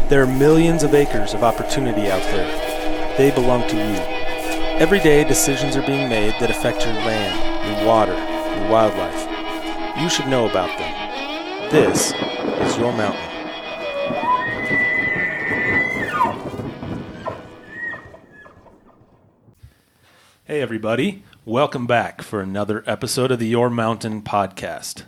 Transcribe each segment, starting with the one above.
There are millions of acres of opportunity out there. They belong to you. Every day, decisions are being made that affect your land, your water, your wildlife. You should know about them. This is your mountain. Hey everybody, welcome back for another episode of the Your Mountain podcast.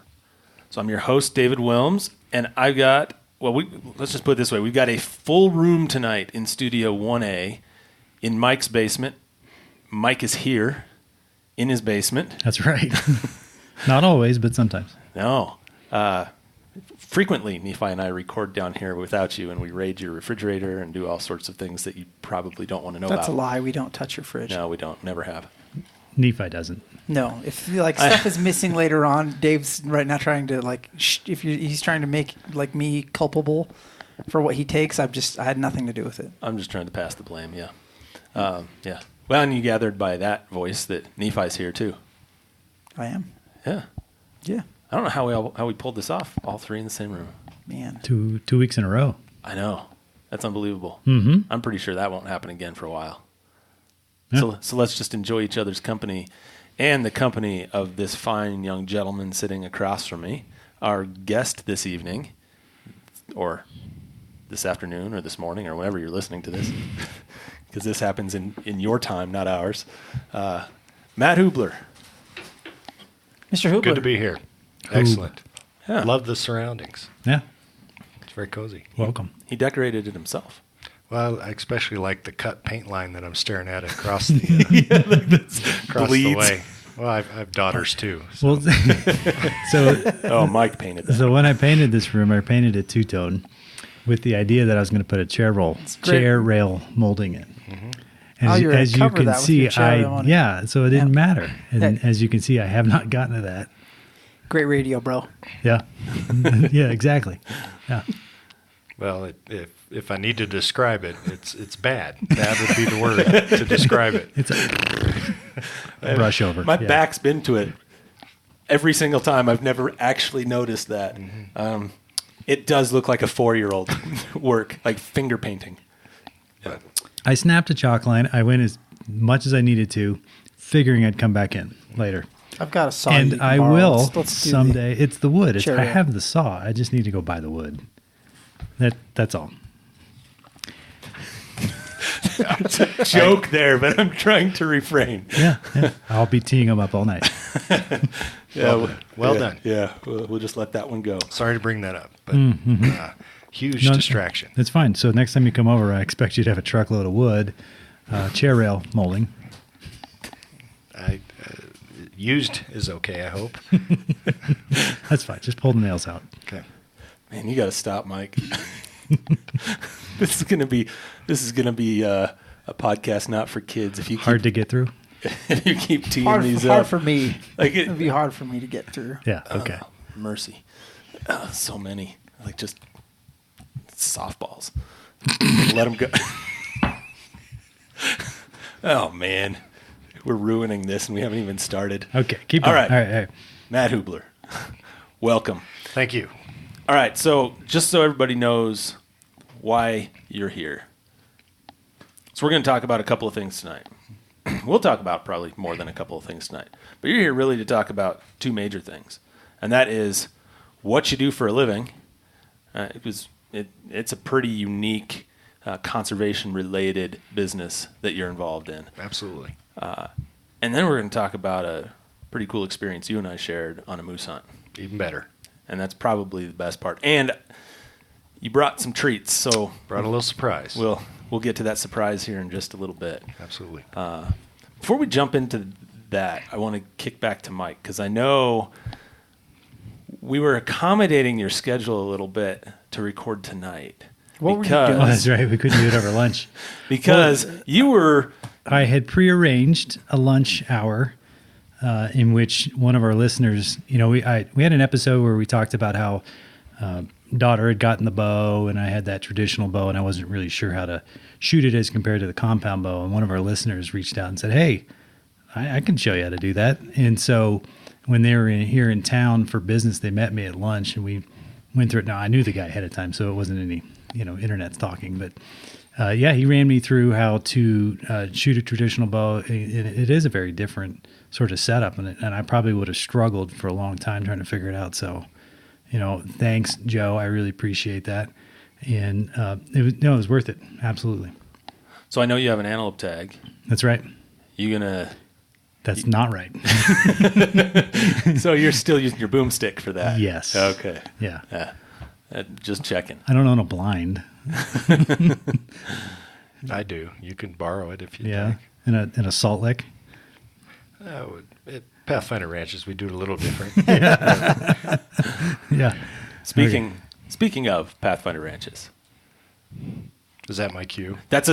So I'm your host, David Wilms, and I've got, let's just put it this way. We've got a full room tonight in Studio 1A in Mike's basement. Mike is here in his basement. That's right. Not always, but sometimes. No. Frequently, Nephi and I record down here without you, and we raid your refrigerator and do all sorts of things that you probably don't want to know about. That's a lie. We don't touch your fridge. No, we don't. Never have. Nephi doesn't. No. If stuff is missing later on, Dave's right now trying to he's trying to make me culpable for what he takes. I had nothing to do with it. I'm just trying to pass the blame. Yeah. Yeah. Well, and you gathered by that voice that Nephi's here too. I am. Yeah. Yeah. I don't know how we pulled this off, all three in the same room. Man. 2 weeks in a row. I know. That's unbelievable. Mm-hmm. I'm pretty sure that won't happen again for a while. Yeah. So let's just enjoy each other's company and the company of this fine young gentleman sitting across from me, our guest this evening, or this afternoon, or this morning, or whenever you're listening to this, because this happens in your time, not ours. Matt Hoobler. Mr. Hoobler. Good to be here. Excellent. Yeah. Love the surroundings. Yeah. It's very cozy. Welcome. He decorated it himself. Well, I especially like the cut paint line that I'm staring at across the across the way. Well, I have daughters too. So. Well, Mike painted that. So when I painted this room, I painted it two-tone with the idea that I was going to put a chair rail molding in. Mm-hmm. As you can see, so it didn't matter. And Yeah. as you can see, I have not gotten to that. Great radio, bro. Yeah. Yeah, exactly. Yeah. Well, if I need to describe it, it's bad. Bad would be the word to describe it. It's a brush over. My back's been to it every single time. I've never actually noticed that. Mm-hmm. It does look like a 4-year-old work, like finger painting. Yeah. I snapped a chalk line. I went as much as I needed to, figuring I'd come back in later. I've got a saw. And I will Let's someday. It's the wood. I rail. have the saw. I just need to go buy the wood. That's all. Joke there, but I'm trying to refrain. Yeah. I'll be teeing them up all night. Well done. Yeah, we'll just let that one go. Sorry to bring that up, but huge No, distraction. That's fine. So next time you come over, I expect you to have a truckload of wood, chair rail molding. Used is okay, I hope. That's fine. Just pull the nails out. Okay. Man, you got to stop, Mike. This is gonna be a podcast not for kids. If you Hard to get through. if you keep teeing Hard, these hard up, for me. like It'd be hard for me to get through. Yeah. Okay. mercy, so many, like just softballs. Let them go. Oh man, we're ruining this, and we haven't even started. Okay. Keep going. All right. All right. Matt Hoobler, welcome. Thank you. All right, so just so everybody knows why you're here. So we're going to talk about a couple of things tonight. We'll talk about probably more than a couple of things tonight. But you're here really to talk about two major things. And that is what you do for a living. It's a pretty unique conservation-related business that you're involved in. Absolutely. And then we're going to talk about a pretty cool experience you and I shared on a moose hunt. Even better. And that's probably the best part. And you brought some treats, so Brought a little surprise. we'll get to that surprise here in just a little bit. Absolutely. Before we jump into that, I want to kick back to Mike, because I know we were accommodating your schedule a little bit to record tonight. What were you doing? Oh, that's right. We couldn't do it over lunch. Because you were... I had prearranged a lunch hour in which one of our listeners, we had an episode where we talked about how daughter had gotten the bow, and I had that traditional bow, and I wasn't really sure how to shoot it as compared to the compound bow. And one of our listeners reached out and said, "Hey, I can show you how to do that." And so when they were here in town for business, they met me at lunch, and we went through it. Now, I knew the guy ahead of time, so it wasn't any internet's talking. But he ran me through how to shoot a traditional bow. It is a very different sort of setup, and I probably would have struggled for a long time trying to figure it out. So, thanks, Joe. I really appreciate that. And it was worth it. Absolutely. So I know you have an antelope tag. That's right. That's not right. So you're still using your boomstick for that? Yes. Okay. Yeah. Just checking. I don't own a blind. I do. You can borrow it if you like. In a salt lick. At Pathfinder Ranches, we do it a little different. Yeah. Speaking of Pathfinder Ranches. Is that my cue? That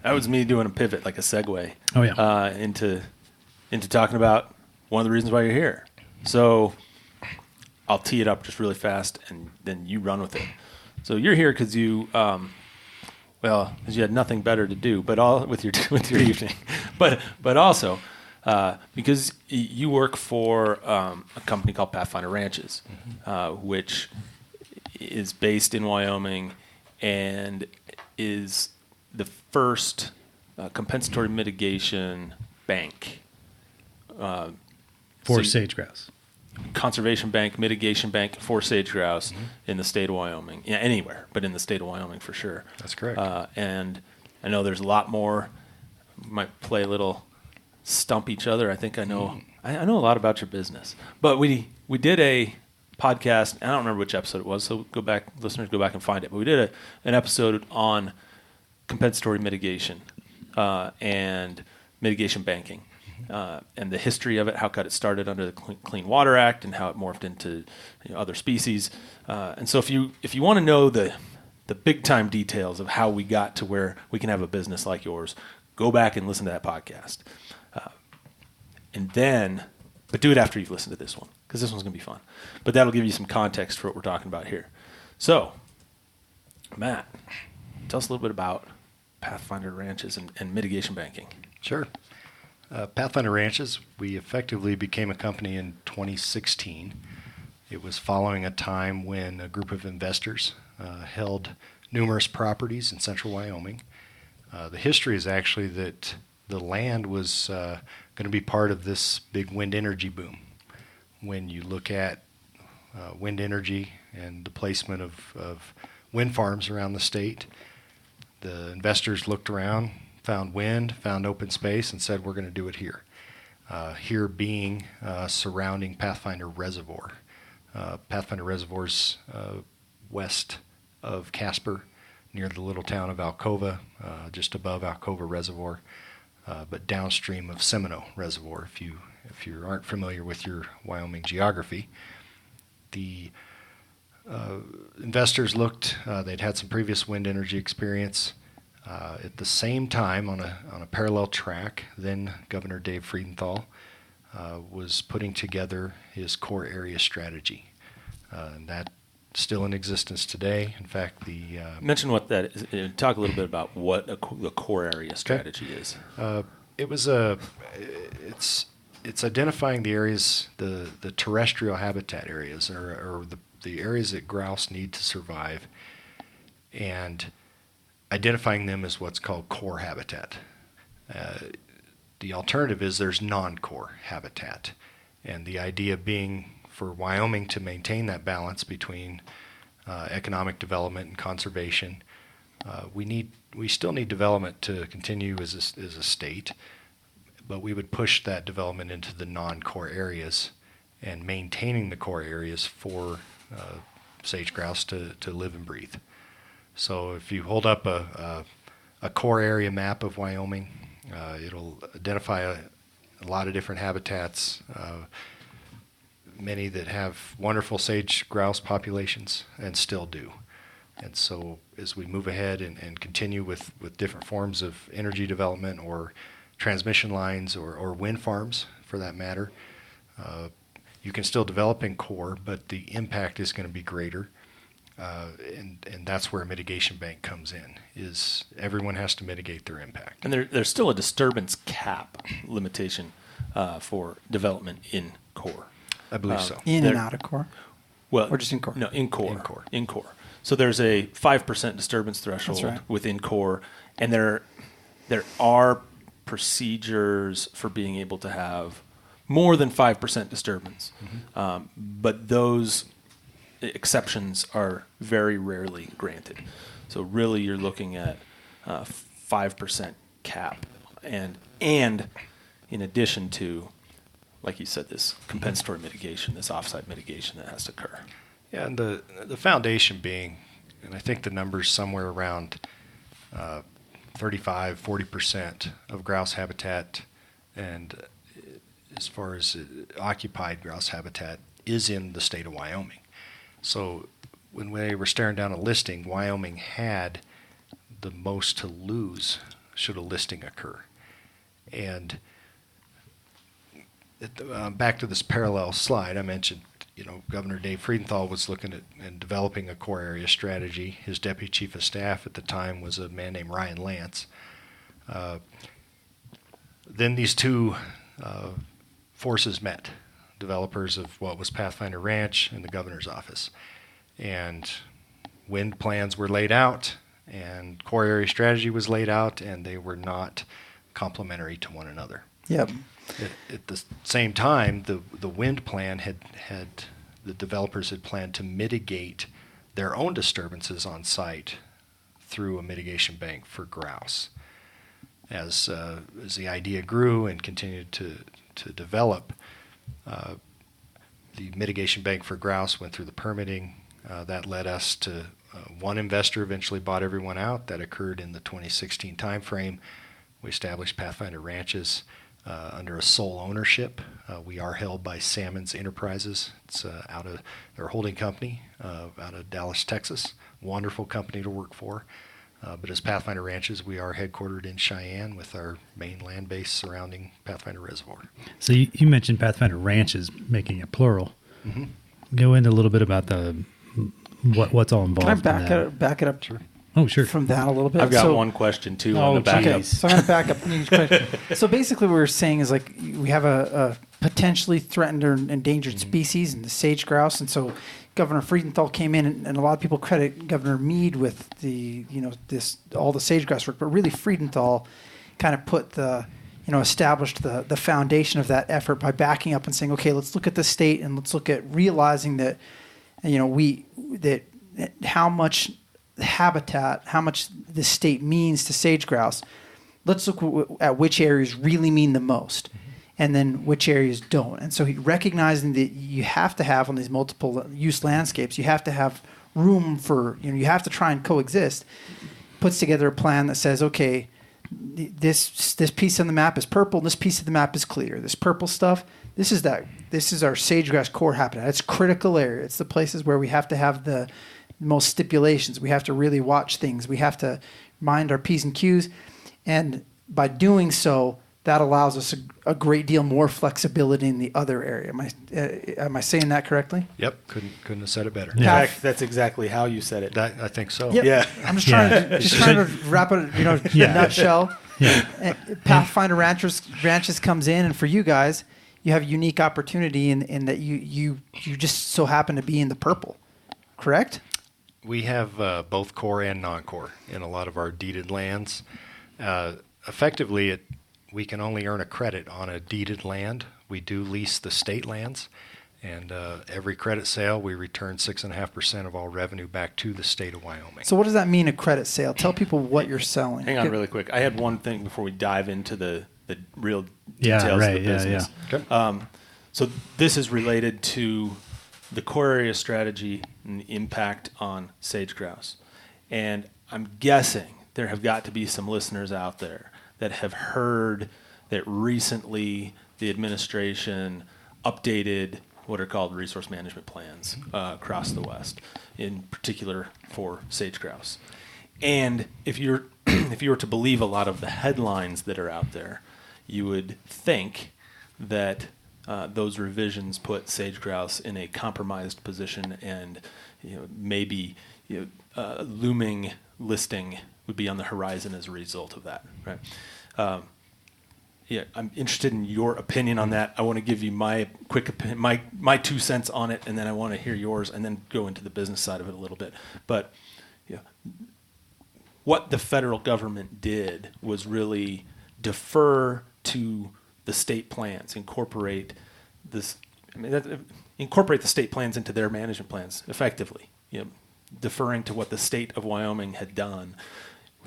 was me doing a pivot, like a segue. Oh yeah. Into talking about one of the reasons why you're here. So I'll tee it up just really fast, and then you run with it. So you're here because you had nothing better to do, but all with your evening, but also because you work for a company called Pathfinder Ranches, which is based in Wyoming and is the first compensatory mitigation bank for sage grouse. Conservation bank, mitigation bank for sage grouse in the state of Wyoming. Yeah, anywhere, but in the state of Wyoming for sure. That's correct. And I know there's a lot more. We might play a little stump each other. I think I know a lot about your business. But we did a podcast, and I don't remember which episode it was, so listeners go back and find it. But we did an episode on compensatory mitigation and mitigation banking. And the history of it, how it started under the Clean Water Act and how it morphed into other species. And so if you want to know the big time details of how we got to where we can have a business like yours, go back and listen to that podcast. But do it after you've listened to this one, because this one's going to be fun. But that'll give you some context for what we're talking about here. So, Matt, tell us a little bit about Pathfinder Ranches and mitigation banking. Sure. Pathfinder Ranches, we effectively became a company in 2016. It was following a time when a group of investors held numerous properties in central Wyoming. The history is actually that the land was going to be part of this big wind energy boom. When you look at wind energy and the placement of wind farms around the state, the investors looked around, found wind, found open space, and said, we're going to do it here. Here being surrounding Pathfinder Reservoir. Pathfinder Reservoir's west of Casper, near the little town of Alcova, just above Alcova Reservoir, but downstream of Seminole Reservoir. If you aren't familiar with your Wyoming geography, the investors looked. They'd had some previous wind energy experience. At the same time, on a parallel track, then Governor Dave Friedenthal was putting together his core area strategy. And that's still in existence today. In fact, mention what that is. Talk a little bit about what the core area strategy is. It's identifying the areas, the terrestrial habitat areas, or the areas that grouse need to survive, and identifying them as what's called core habitat. The alternative is there's non-core habitat, and the idea being for Wyoming to maintain that balance between economic development and conservation. We still need development to continue as a state, but we would push that development into the non-core areas and maintaining the core areas for sage grouse to live and breathe. So if you hold up a core area map of Wyoming, it'll identify a lot of different habitats, many that have wonderful sage grouse populations and still do. And so as we move ahead and continue with different forms of energy development or transmission lines or wind farms for that matter, you can still develop in core, but the impact is going to be greater. And that's where a mitigation bank comes in, is everyone has to mitigate their impact. And there's still a disturbance cap limitation for development in core. I believe so. In and out of core? Well, or just in core? No, in core. In core. So there's a 5% disturbance threshold right. within core, and there are procedures for being able to have more than 5% disturbance. But those exceptions are very rarely granted. So really you're looking at 5% cap. And in addition to, like you said, this compensatory mitigation, this offsite mitigation that has to occur. Yeah, and the foundation being, and I think the number's somewhere around 35, 40% of grouse habitat, and as far as occupied grouse habitat is in the state of Wyoming. So when they were staring down a listing, Wyoming had the most to lose should a listing occur. And back to this parallel slide, I mentioned, Governor Dave Friedenthal was looking at and developing a core area strategy. His deputy chief of staff at the time was a man named Ryan Lance. Then these two forces met, developers of what was Pathfinder Ranch and the governor's office. And wind plans were laid out, and core area strategy was laid out, and they were not complementary to one another. Yep. At the same time, the wind plan had the developers had planned to mitigate their own disturbances on site through a mitigation bank for grouse. As the idea grew and continued to develop, the mitigation bank for grouse went through the permitting. That led us to one investor eventually bought everyone out. That occurred in the 2016 timeframe. We established Pathfinder Ranches under a sole ownership. We are held by Salmons Enterprises. It's out of their holding company out of Dallas, Texas. Wonderful company to work for. But as Pathfinder Ranches, we are headquartered in Cheyenne with our main land base surrounding Pathfinder Reservoir. So you mentioned Pathfinder Ranches, making it plural. Mm-hmm. Go into a little bit about what's all involved. Can I in that. back it up? Sure. Oh, sure. From that a little bit. I've got one question too on the backup. Okay, so I'm going to back up each question. So basically what we're saying is like we have a potentially threatened or endangered species in the sage grouse. And so Governor Friedenthal came in and a lot of people credit Governor Meade with all the sage grouse work, but really Friedenthal kind of put established the foundation of that effort by backing up and saying, okay, let's look at the state and let's look at realizing that, how much habitat, how much the state means to sage grouse. Let's look at which areas really mean the most, and then which areas don't. And so he recognizing that you have to have on these multiple use landscapes, you have to have room for, you have to try and coexist. Puts together a plan that says, okay, this piece on the map is purple, and this piece of the map is clear. This purple stuff, this is our sage grouse core habitat. It's critical area. It's the places where we have to have the most stipulations. We have to really watch things. We have to mind our P's and Q's. And by doing so, that allows us a great deal more flexibility in the other area. Am I saying that corrtly? Yep, couldn't have said it better. Yeah. In fact, that's exactly how you said it. I think so. Yep. Yeah. I'm just trying to wrap it, in a nutshell. Yeah. Pathfinder Ranches comes in, and for you guys, you have a unique opportunity in that you just so happen to be in the purple, correct? We have both core and non-core in a lot of our deeded lands. Effectively, we can only earn a credit on a deeded land. We do lease the state lands, and every credit sale, we return 6.5% of all revenue back to the state of Wyoming. So what does that mean, a credit sale? Tell people what you're selling. Hang on really quick. I had one thing before we dive into the real details of the business. Yeah. Okay. So this is related to the core area strategy and the impact on sage grouse. And I'm guessing there have got to be some listeners out there that have heard that recently the administration updated what are called resource management plans across the West, in particular for sage grouse. And if you were to believe a lot of the headlines that are out there, you would think that those revisions put sage grouse in a compromised position, and maybe looming listing would be on the horizon as a result of that, right? I'm interested in your opinion on that. I want to give you my quick opinion, my 2 cents on it, and then I want to hear yours, and then go into the business side of it a little bit. But what the federal government did was really defer to the state plans, incorporate the state plans into their management plans effectively, deferring to what the state of Wyoming had done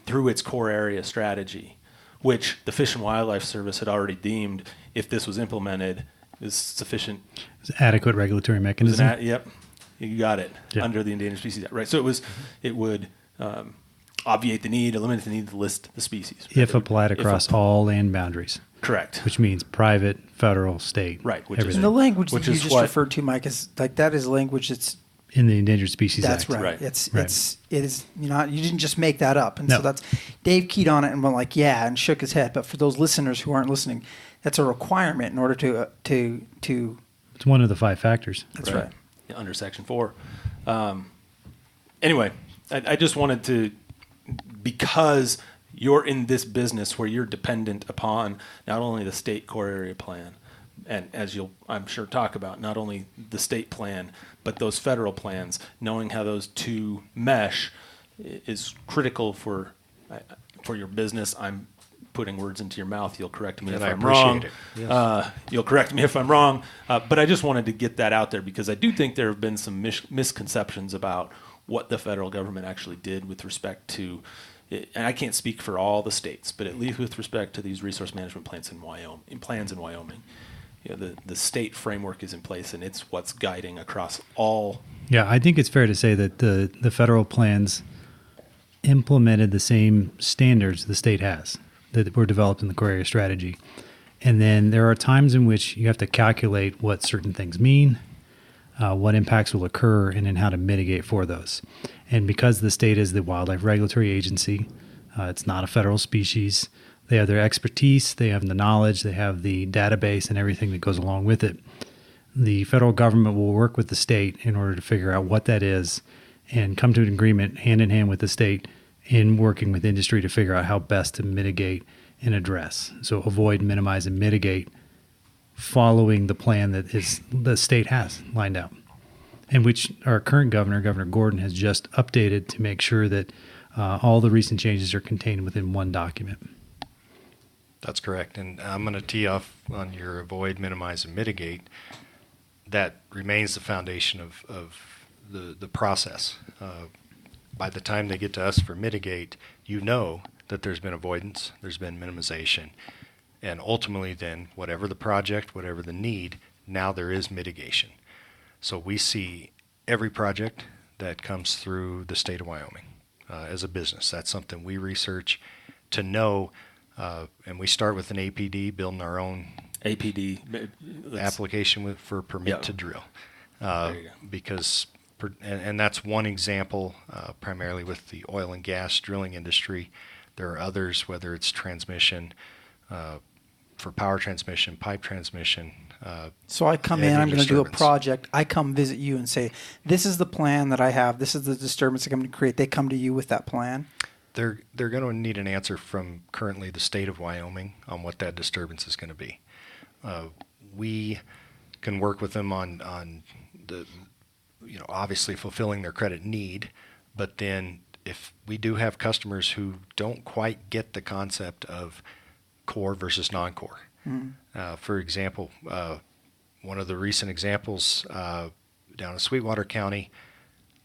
through its core area strategy, which the Fish and Wildlife Service had already deemed, if this was implemented, is sufficient. It's adequate regulatory mechanism. Yep, you got it. Yep. Under the Endangered Species Act, right? So it would eliminate the need to list the species. If applied across all land boundaries. Correct. Which means private, federal, state. Right. And the language that you just referred to, Mike, is like that is language that's in the Endangered Species Act. That's right. Right. It is you didn't just make that up. And so that's Dave keyed on it and went like, yeah, and shook his head. But for those listeners who aren't listening, that's a requirement in order to It's one of the 5 factors. That's right. Yeah, under Section 4. Anyway, I just wanted to, because you're in this business where you're dependent upon not only the state core area plan, and as you'll, I'm sure, talk about, not only the state plan, but those federal plans, knowing how those two mesh is critical for your business. I'm putting words into your mouth. You'll correct me if I'm wrong. Yes. You'll correct me if I'm wrong. But I just wanted to get that out there because I do think there have been some misconceptions about what the federal government actually did with respect to, and I can't speak for all the states, but at least with respect to these resource management plans in Wyoming. The state framework is in place, and it's what's guiding across all. Yeah, I think it's fair to say that the federal plans implemented the same standards the state has that were developed in the core area strategy. And then there are times in which you have to calculate what certain things mean, what impacts will occur, and then how to mitigate for those. And because the state is the wildlife regulatory agency, it's not a federal species. They have their expertise, they have the knowledge, they have the database and everything that goes along with it. The federal government will work with the state in order to figure out what that is and come to an agreement hand in hand with the state in working with industry to figure out how best to mitigate and address. So avoid, minimize, and mitigate following the plan that the state has lined out, and which our current governor, Governor Gordon, has just updated to make sure that all the recent changes are contained within one document. That's correct. And I'm going to tee off on your avoid, minimize, and mitigate. That remains the foundation of the process. By the time they get to us for mitigate, that there's been avoidance, there's been minimization, and ultimately then whatever the project, whatever the need, now there is mitigation. So we see every project that comes through the state of Wyoming as a business. That's something we research to know, and we start with an APD, building our own APD application for permit to drill. Because and that's one example, primarily with the oil and gas drilling industry. There are others, whether it's transmission, for power transmission, pipe transmission. So I come in, I'm going to do a project. I come visit you and say, this is the plan that I have. This is the disturbance I'm going to create. They come to you with that plan. They're going to need an answer from currently the state of Wyoming on what that disturbance is going to be. We can work with them on the, obviously fulfilling their credit need, but then if we do have customers who don't quite get the concept of core versus non-core. For example, one of the recent examples down in Sweetwater County,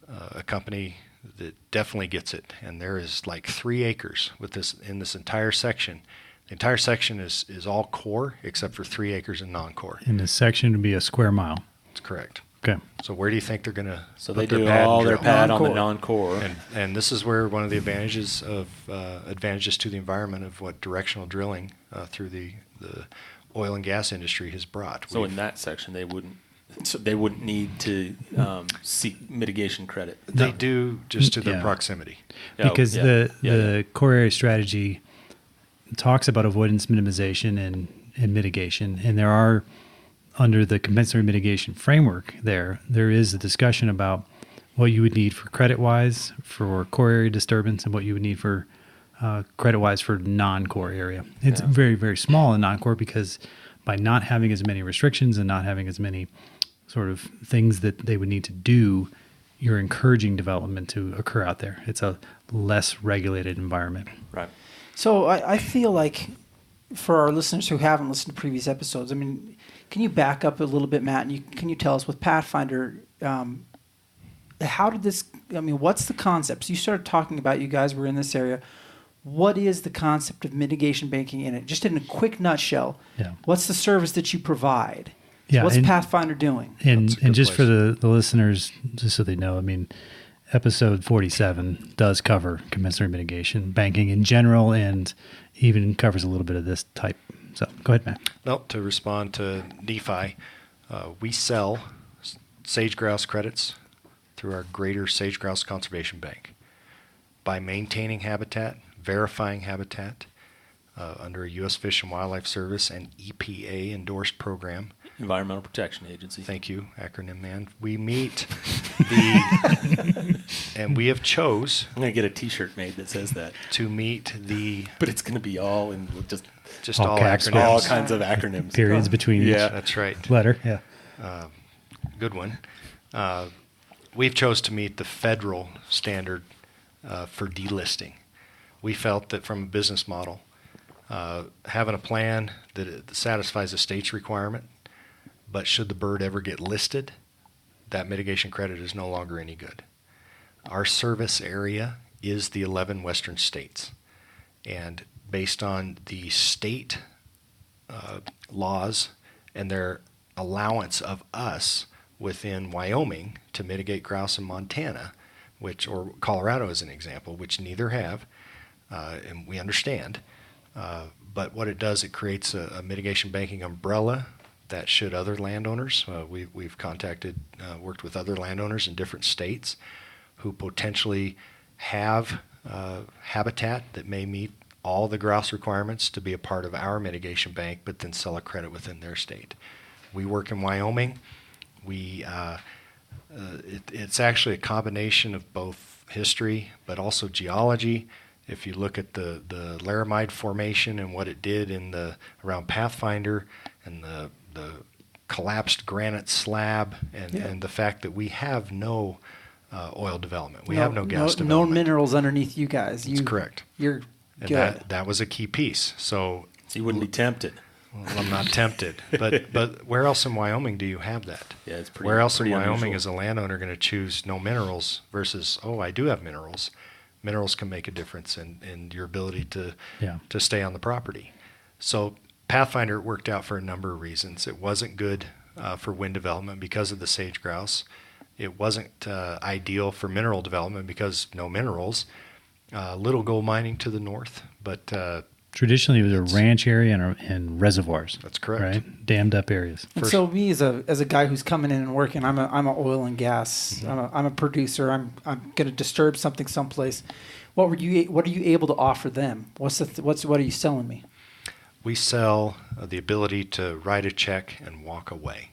a company that definitely gets it, and there is like 3 acres in this entire section. The entire section is all core except for 3 acres in non-core. And the section would be a square mile. That's correct. Okay. So where do you think they're going to? So they do all their pad on the non-core, and this is where one of the advantages to the environment of what directional drilling through the oil and gas industry has brought. So in that section, they wouldn't need to seek mitigation credit. They do just to their proximity, because the core area strategy talks about avoidance, minimization, and mitigation, and there are. Under the compensatory mitigation framework, there is a discussion about what you would need for credit-wise for core area disturbance and what you would need for credit-wise for non-core area. It's very, very small in non-core because by not having as many restrictions and not having as many sort of things that they would need to do, you're encouraging development to occur out there. It's a less regulated environment. Right. So I feel like for our listeners who haven't listened to previous episodes, I mean, can you back up a little bit, Matt, and can you tell us with Pathfinder, how did this, I mean, what's the concept? So you started talking about, you guys were in this area. What is the concept of mitigation banking in it? Just in a quick nutshell, what's the service that you provide? Yeah, what's Pathfinder doing? And just for the listeners, just so they know, I mean, episode 47 does cover compensatory mitigation, banking in general, and even covers a little bit of this type. So go ahead, Matt. No, to respond to Nephi, we sell sage grouse credits through our Greater Sage Grouse Conservation Bank. By maintaining habitat, verifying habitat under a U.S. Fish and Wildlife Service and EPA-endorsed program. Environmental Protection Agency. Thank you, acronym man. We meet the, and we have chose. I'm going to get a T-shirt made that says that. To meet the. But it's going to be all in just all caps, acronyms. All kinds of acronyms. Periods between each That's right. letter. Yeah. Good one. We've chose to meet the federal standard for delisting. We felt that from a business model, having a plan that satisfies the state's requirement, but should the bird ever get listed, that mitigation credit is no longer any good. Our service area is the 11 western states. And based on the state laws and their allowance of us within Wyoming to mitigate grouse in Montana, or Colorado as an example, which neither have, and we understand. But what it does, it creates a mitigation banking umbrella that should other landowners, we've worked with other landowners in different states who potentially have habitat that may meet all the grouse requirements to be a part of our mitigation bank, but then sell a credit within their state. We work in Wyoming. It's actually a combination of both history, but also geology. If you look at the Laramide Formation and what it did around Pathfinder and the collapsed granite slab and the fact that we have no oil development. We have no gas development. No minerals underneath you guys. That's correct. You're and good. That was a key piece. So you wouldn't be tempted. Well, I'm not tempted. But where else in Wyoming do you have that? Yeah, it's pretty. Where else in pretty Wyoming unusual. is a landowner going to choose no minerals versus, I do have minerals? Minerals can make a difference in your ability to stay on the property. So Pathfinder worked out for a number of reasons. It wasn't good for wind development because of the sage grouse. It wasn't ideal for mineral development because no minerals. Little gold mining to the north, but traditionally it was a ranch area and reservoirs. That's correct. Right, dammed up areas. And so me as a guy who's coming in and working, I'm an oil and gas. Mm-hmm. I'm a producer. I'm going to disturb something someplace. What are you able to offer them? What are you selling me? We sell the ability to write a check and walk away.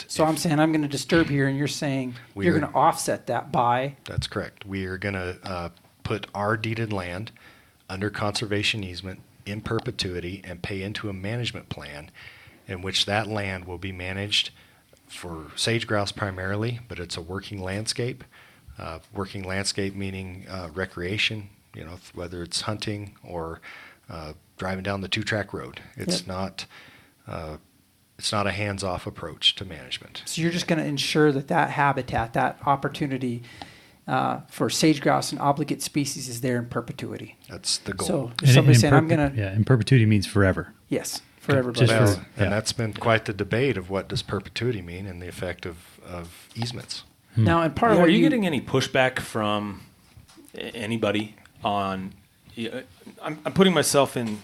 So I'm saying I'm going to disturb here, and you're saying you're going to offset that by. That's correct. We are going to put our deeded land under conservation easement in perpetuity and pay into a management plan in which that land will be managed for sage grouse primarily, but it's a working landscape. Working landscape meaning recreation, whether it's hunting or driving down the 2-track road. It's not a hands-off approach to management. So you're just going to ensure that habitat, that opportunity for sage grouse and obligate species is there in perpetuity. That's the goal. So if somebody's saying, I'm going to... Yeah, in perpetuity means forever. Yes, for everybody. And that's been quite the debate of what does perpetuity mean and the effect of easements. Now, and part of Are what you getting any pushback from anybody on... I'm putting myself in...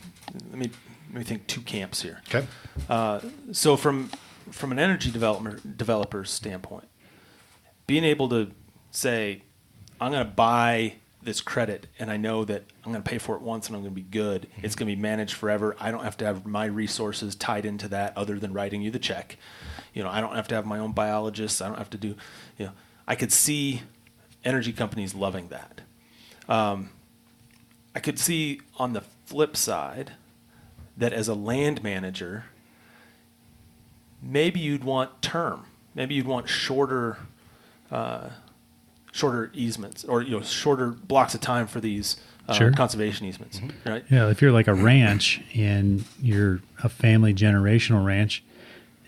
Let me think 2 camps here. Okay. So from an energy developer's standpoint, being able to say, I'm going to buy this credit and I know that I'm going to pay for it once and I'm going to be good. Mm-hmm. It's going to be managed forever. I don't have to have my resources tied into that other than writing you the check. I don't have to have my own biologists. I don't have to do, I could see energy companies loving that. I I could see on the flip side that as a land manager, maybe you'd want term. Maybe you'd want shorter easements, or shorter blocks of time for these Sure. conservation easements, right? Yeah, if you're like a ranch and you're a family generational ranch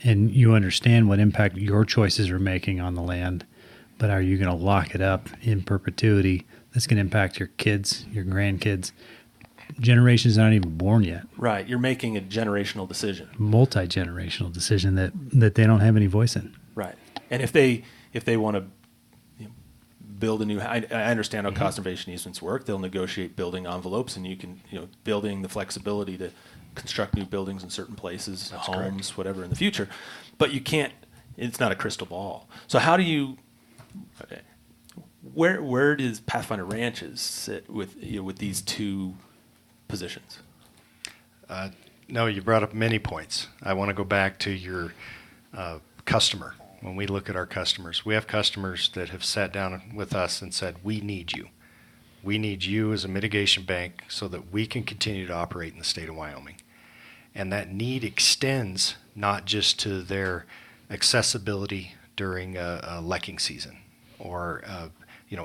and you understand what impact your choices are making on the land, but are you going to lock it up in perpetuity? That's going to impact your kids, your grandkids. Generations not even born yet. Right. You're making a generational decision. Multi-generational decision that they don't have any voice in. Right. And if they want to build a new, I understand how conservation easements work. They'll negotiate building envelopes, and you can, building the flexibility to construct new buildings in certain places, That's homes, correct. whatever in the future. But you can't. It's not a crystal ball. So how do you? Where does Pathfinder Ranches sit with these two positions? No, you brought up many points. I want to go back to your customer. When we look at our customers, we have customers that have sat down with us and said, we need you. We need you as a mitigation bank so that we can continue to operate in the state of Wyoming. And that need extends not just to their accessibility during a lekking season or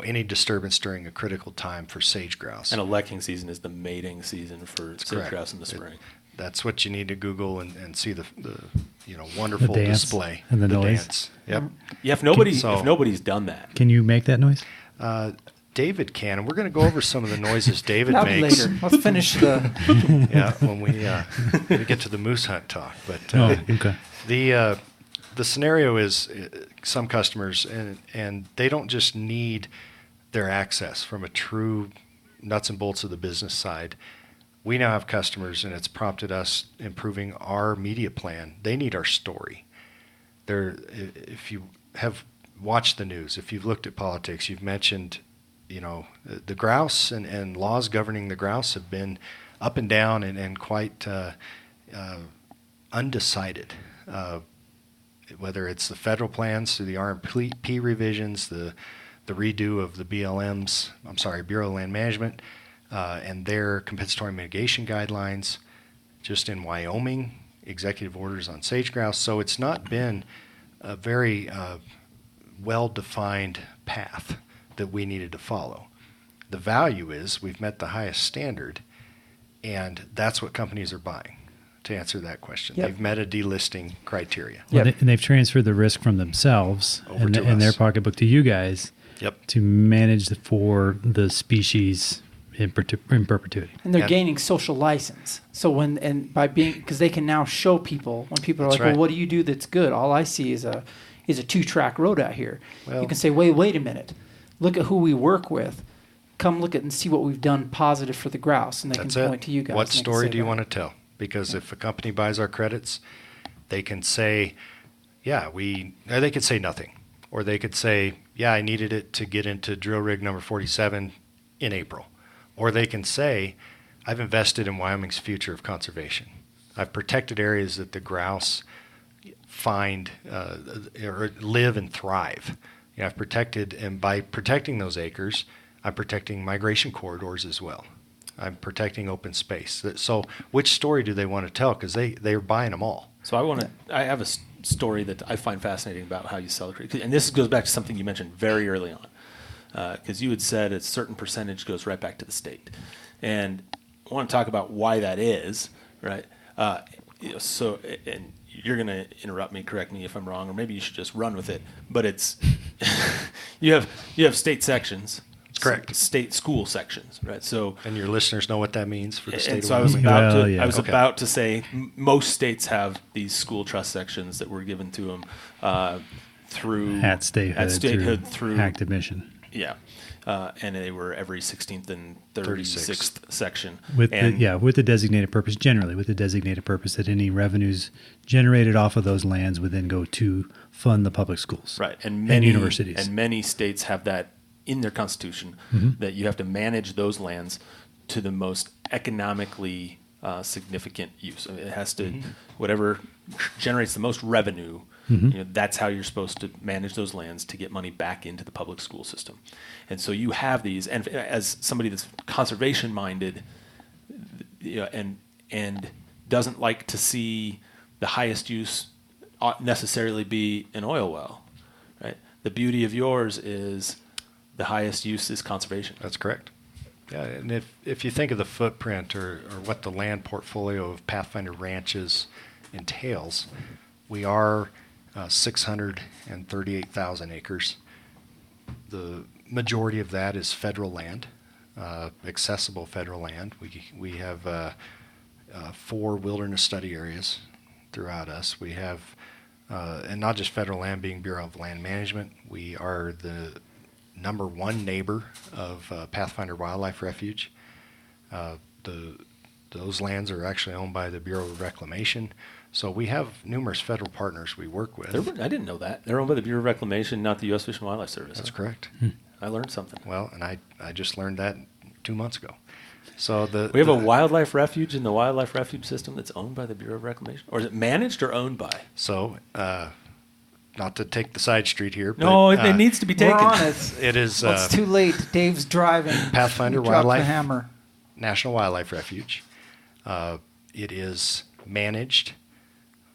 any disturbance during a critical time for sage grouse. And a lekking season is the mating season for sage correct. grouse in the spring. That's what you need to Google and see the wonderful The dance display and the noise. dance. Yep. Yeah, if nobody's So- done that, Can you make that noise? David can, and we're going to go over some of the noises David That'll be makes. later. Let's finish the. Yeah, when we get to the moose hunt talk. But Okay. the scenario is some customers and they don't just need their access from a true nuts and bolts of the business side. We now have customers, and it's prompted us improving our media plan. They need our story. If you have watched the news, if you've looked at politics, you've mentioned, the grouse and laws governing the grouse have been up and down and quite undecided. Whether it's the federal plans through the RMP revisions, the redo of the Bureau of Land Management, and their compensatory mitigation guidelines, just in Wyoming, executive orders on sage grouse. So it's not been a very well-defined path that we needed to follow. The value is we've met the highest standard, and that's what companies are buying, to answer that question. Yep. They've met a delisting criteria. Well, Yep. and they've transferred the risk from themselves Over and to in their us. pocketbook to you guys Yep. to manage for the species in perpetuity. And they're And- gaining social license. So because they can now show people when people are That's like, right. well, what do you do that's good? All I see is a 2-track road out here. Well- You can say, wait a minute, look at who we work with. Come look at and see what we've done positive for the grouse, and they That's can it. point to you guys. What and they can story say do you that. want to tell? Because if a company buys our credits, they can say, or they could say nothing. Or they could say, I needed it to get into drill rig number 47 in April. Or they can say, I've invested in Wyoming's future of conservation. I've protected areas that the grouse find or live and thrive. I've protected, and by protecting those acres, I'm protecting migration corridors as well. I'm protecting open space. So which story do they want to tell? Because they're buying them all. So I have a story that I find fascinating about how you sell it. And this goes back to something you mentioned very early on. Because you had said a certain percentage goes right back to the state. And I want to talk about why that is, right? So, and you're going to interrupt me, correct me if I'm wrong, or maybe you should just run with it. But it's, you have state sections. Correct. State school sections, right? So, And your listeners know what that means for the state and of so I was Wyoming. about Well, to. yeah. I was Okay. about to say most states have these school trust sections that were given to them through At statehood, through active mission. yeah, and they were every 16th and 36th section. With and, the designated purpose, generally with the designated purpose that any revenues generated off of those lands would then go to fund the public schools. right, and many universities. and many states have that in their constitution that you have to manage those lands to the most economically significant use. I mean, it has to whatever generates the most revenue That's how you're supposed to manage those lands to get money back into the public school system. And so you have these, and as somebody that's conservation minded, and doesn't like to see the highest use necessarily be an oil well, right? The beauty of yours is the highest use is conservation. That's correct. Yeah, and if you think of the footprint or what the land portfolio of Pathfinder Ranches entails, we are 638,000 acres. The majority of that is federal land, accessible federal land. We have 4 wilderness study areas throughout us. We have, and not just federal land being Bureau of Land Management, we are the number 1 neighbor of Pathfinder Wildlife Refuge. Those lands are actually owned by the Bureau of Reclamation. So we have numerous federal partners we work with. I didn't know that. They're owned by the Bureau of Reclamation, not the U.S. Fish and Wildlife Service. That's correct. I learned something. Well, and I just learned that 2 months ago. So we have a wildlife refuge in the wildlife refuge system that's owned by the Bureau of Reclamation? Or is it managed or owned by? So, not to take the side street here. No, but, it needs to be taken. We're on it. It is It's too late. Dave's driving. Pathfinder Drop Wildlife the hammer. National Wildlife Refuge. It is managed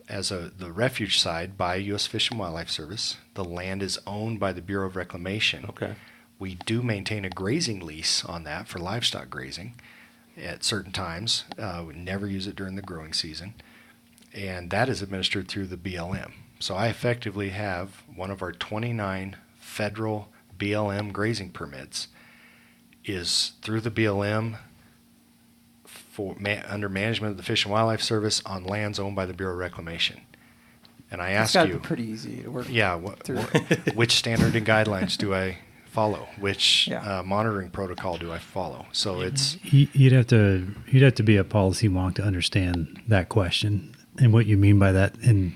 as the refuge side by U.S. Fish and Wildlife Service. The land is owned by the Bureau of Reclamation. Okay. We do maintain a grazing lease on that for livestock grazing at certain times. We never use it during the growing season. And that is administered through the BLM. So I effectively have one of our 29 federal BLM grazing permits is through the BLM under management of the Fish and Wildlife Service on lands owned by the Bureau of Reclamation. And I ask It's got you, to be pretty easy to work through. which standard and guidelines do I follow? Which Yeah. monitoring protocol do I follow? So it's You'd have to be a policy wonk to understand that question and what you mean by that. And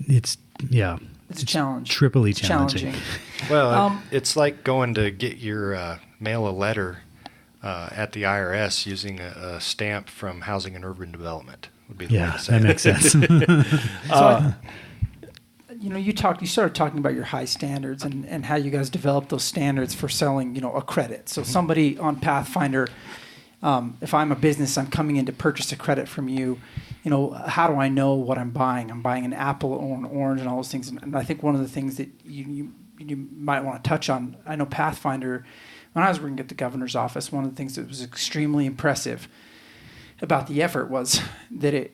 it's It's a challenge. triply It's challenging. well, it's like going to get your mail a letter at the IRS using a stamp from Housing and Urban Development. Would be the way Yeah, to say that it. makes sense. You started talking about your high standards and how you guys developed those standards for selling, a credit. So somebody on Pathfinder, if I'm a business, I'm coming in to purchase a credit from you, how do I know what I'm buying? I'm buying an apple or an orange and all those things. And I think one of the things that you might want to touch on, I know Pathfinder, when I was working at the governor's office, one of the things that was extremely impressive about the effort was that it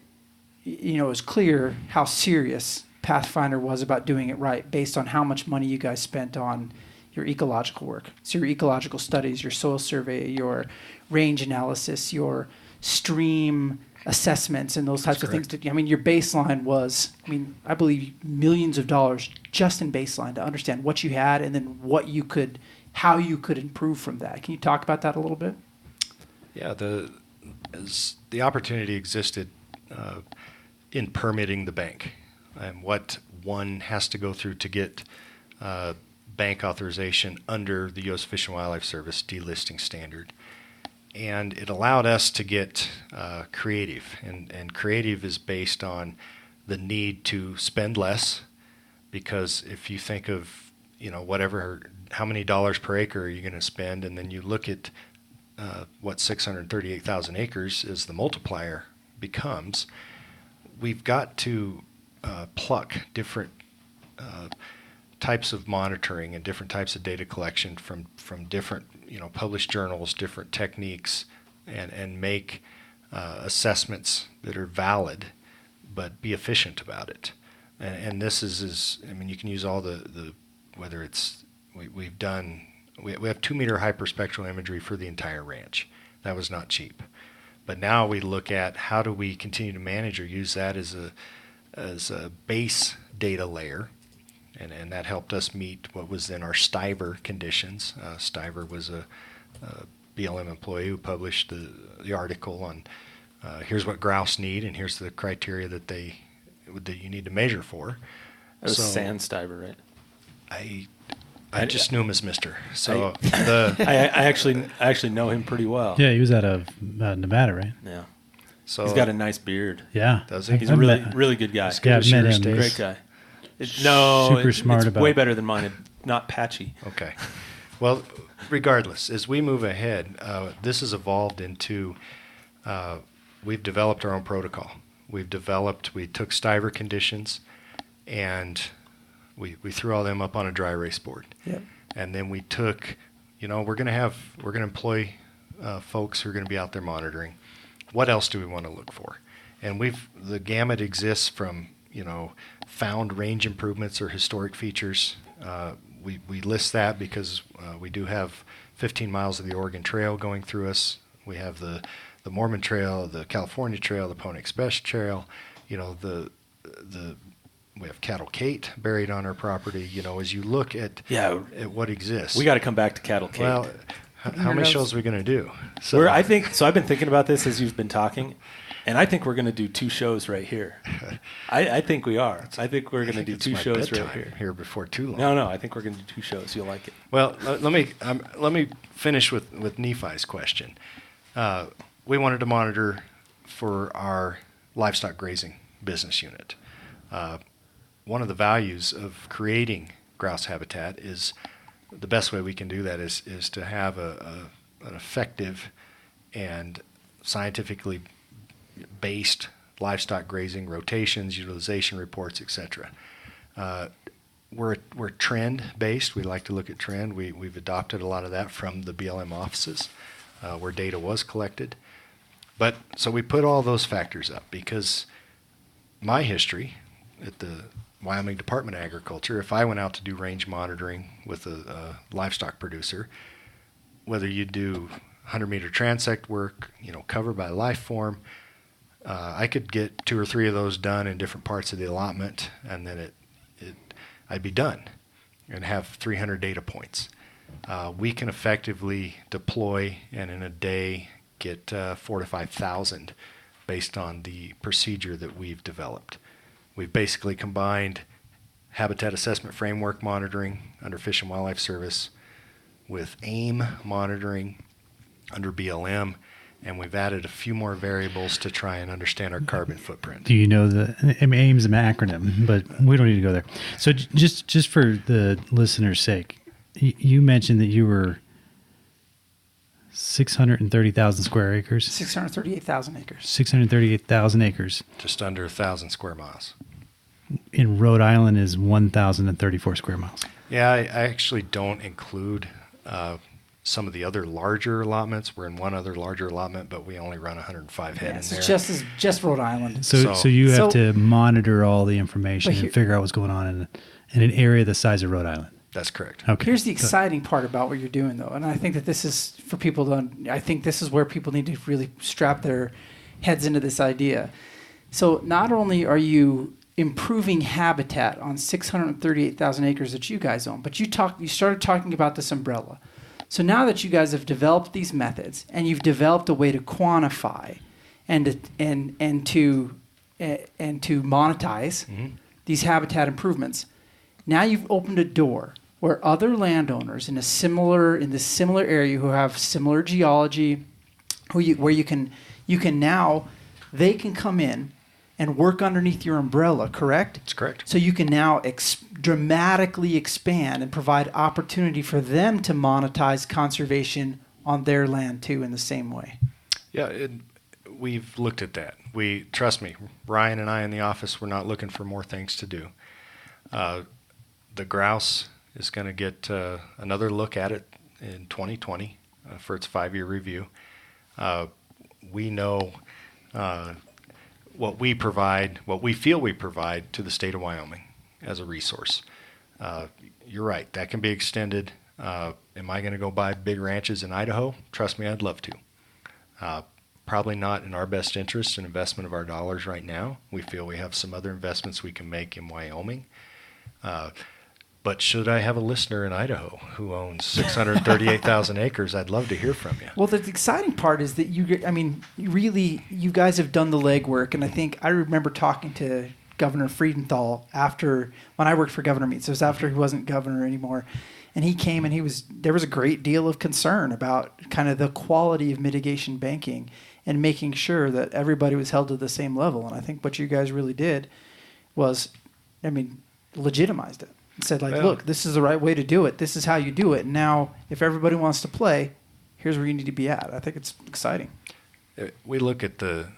was clear how serious Pathfinder was about doing it right based on how much money you guys spent on your ecological work. So your ecological studies, your soil survey, your range analysis, your stream assessments, and those types of things. Your baseline was, I believe millions of dollars just in baseline to understand what you had and then how you could improve from that. Can you talk about that a little bit? Yeah, as the opportunity existed in permitting the bank and what one has to go through to get bank authorization under the U.S. Fish and Wildlife Service delisting standard. And it allowed us to get creative. And creative is based on the need to spend less, because if you think of, how many dollars per acre are you going to spend, and then you look at what 638,000 acres is the multiplier becomes, we've got to pluck different types of monitoring and different types of data collection from different published journals, different techniques, and make assessments that are valid, but be efficient about it. And this is you can use all the whether it's we have 2 meter hyperspectral imagery for the entire ranch. That was not cheap, but now we look at how do we continue to manage or use that as a base data layer. And that helped us meet what was then our Stiver conditions. Stiver was a BLM employee who published the article on here's what grouse need and here's the criteria that you need to measure for. It was Sand Stiver, right? I just knew him as Mister. So I actually know him pretty well. Yeah, he was out of Nevada, right? Yeah. So he's got a nice beard. Yeah. Does he? He's a really good guy. Yeah, I've met him. Great guy. super smart it's about way better than mine. Not patchy. Okay. Well, regardless, as we move ahead, this has evolved into we've developed our own protocol. We took stiver conditions, and we threw all them up on a dry erase board. Yep. And then we took, we're going to employ folks who are going to be out there monitoring. What else do we want to look for? And the gamut exists from, found range improvements or historic features. We list that because we do have 15 miles of the Oregon Trail going through us. We have the Mormon Trail, the California Trail, the Pony Express Trail. We have Cattle Cate buried on our property. As you look at what exists, We got to come back to Cattle Cate. Well, how many shows are we going to do? So I've been thinking about this as you've been talking, and I think we're going to do 2 shows right here. I think we are. I think we're going to do 2 shows right here before too long. No, I think we're going to do 2 shows. You'll like it. Well, let me finish with Nephi's question. We wanted to monitor for our livestock grazing business unit. One of the values of creating grouse habitat is the best way we can do that is to have an effective and scientifically based livestock grazing rotations, utilization reports, etc. We're trend based. We like to look at trend. We've adopted a lot of that from the BLM offices where data was collected. But so we put all those factors up because my history at the Wyoming Department of Agriculture, if I went out to do range monitoring with a livestock producer, whether you do 100-meter transect work, covered by life form, I could get 2 or 3 of those done in different parts of the allotment, and then I'd be done and have 300 data points. We can effectively deploy and in a day get 4,000 to 5,000 based on the procedure that we've developed. We've basically combined habitat assessment framework monitoring under Fish and Wildlife Service with AIM monitoring under BLM, and we've added a few more variables to try and understand our carbon footprint. Do you know AIM's an acronym, but we don't need to go there. So just for the listener's sake, you mentioned that you were 630,000 square acres. 638,000 acres. 638,000 acres. Just under 1,000 square miles. In Rhode Island is 1,034 square miles. Yeah, I actually don't include some of the other larger allotments. We're in one other larger allotment, but we only run 105 head in there. Just Rhode Island. So you have to monitor all the information and figure out what's going on in an area the size of Rhode Island. That's correct. Okay. Here's the exciting part about what you're doing, though, and I think that this is for people I think this is where people need to really strap their heads into this idea. So not only are you improving habitat on 638,000 acres that you guys own, but you started talking about this umbrella. So now that you guys have developed these methods and you've developed a way to quantify and to monetize these habitat improvements, now you've opened a door where other landowners in this similar area who have similar geology, they can come in and work underneath your umbrella, correct? That's correct. So you can now dramatically expand and provide opportunity for them to monetize conservation on their land too in the same way. Yeah, we've looked at that. Trust me, Ryan and I in the office, we're not looking for more things to do. The Grouse is going to get another look at it in 2020 for its 5-year review. We know what we feel we provide to the state of Wyoming as a resource. You're right, that can be extended. Am I going to go buy big ranches in Idaho? Trust me, I'd love to. Probably not in our best interest in investment of our dollars right now. We feel we have some other investments we can make in Wyoming. But should I have a listener in Idaho who owns 638,000 acres, I'd love to hear from you. Well, the exciting part is that you guys have done the legwork, and I remember talking to Governor Friedenthal when I worked for Governor Meats. It was after he wasn't governor anymore, and he came and there was a great deal of concern about kind of the quality of mitigation banking and making sure that everybody was held to the same level. And I think what you guys really did was, legitimized it. Said like, Well, look, this is the right way to do it. This is how you do it. And now, if everybody wants to play, here's where you need to be at. I think it's exciting. We look at the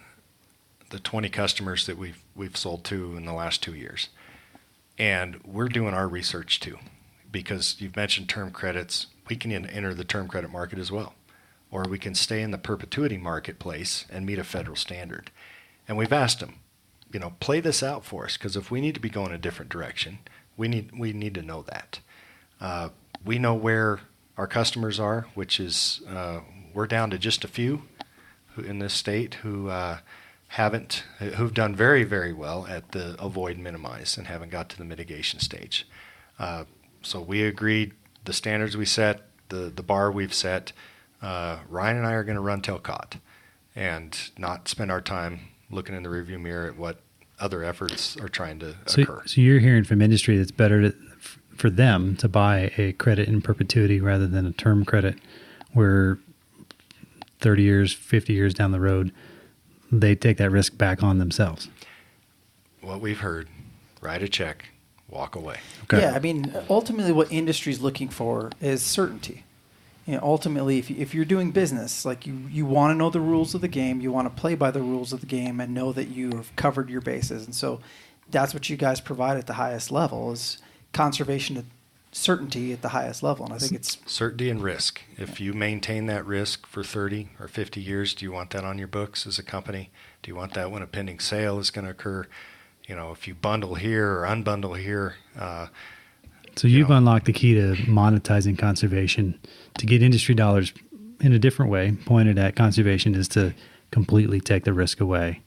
20 customers that we've sold to in the last 2 years, and we're doing our research too, because you've mentioned term credits. We can enter the term credit market as well, or we can stay in the perpetuity marketplace and meet a federal standard. And we've asked them, play this out for us, because if we need to be going a different direction, we need to know that. We know where our customers are, which is we're down to just a few in this state who've done very, very well at the avoid, minimize, and haven't got to the mitigation stage. So we agreed the standards we set, the bar we've set. Ryan and I are going to run till caught and not spend our time looking in the rearview mirror at what other efforts are trying to occur. So you're hearing from industry that's better for them to buy a credit in perpetuity rather than a term credit where 30 years, 50 years down the road, they take that risk back on themselves. What we've heard, write a check, walk away. Okay. Yeah, I mean, ultimately what industry's looking for is certainty. Ultimately, if you're doing business, like you want to know the rules of the game, you want to play by the rules of the game and know that you have covered your bases. And so that's what you guys provide at the highest level is conservation of certainty at the highest level. And I think it's certainty and risk. If you maintain that risk for 30 or 50 years, do you want that on your books as a company? Do you want that when a pending sale is going to occur? If you bundle here or unbundle here. So you've unlocked the key to monetizing conservation. To get industry dollars in a different way pointed at conservation is to completely take the risk away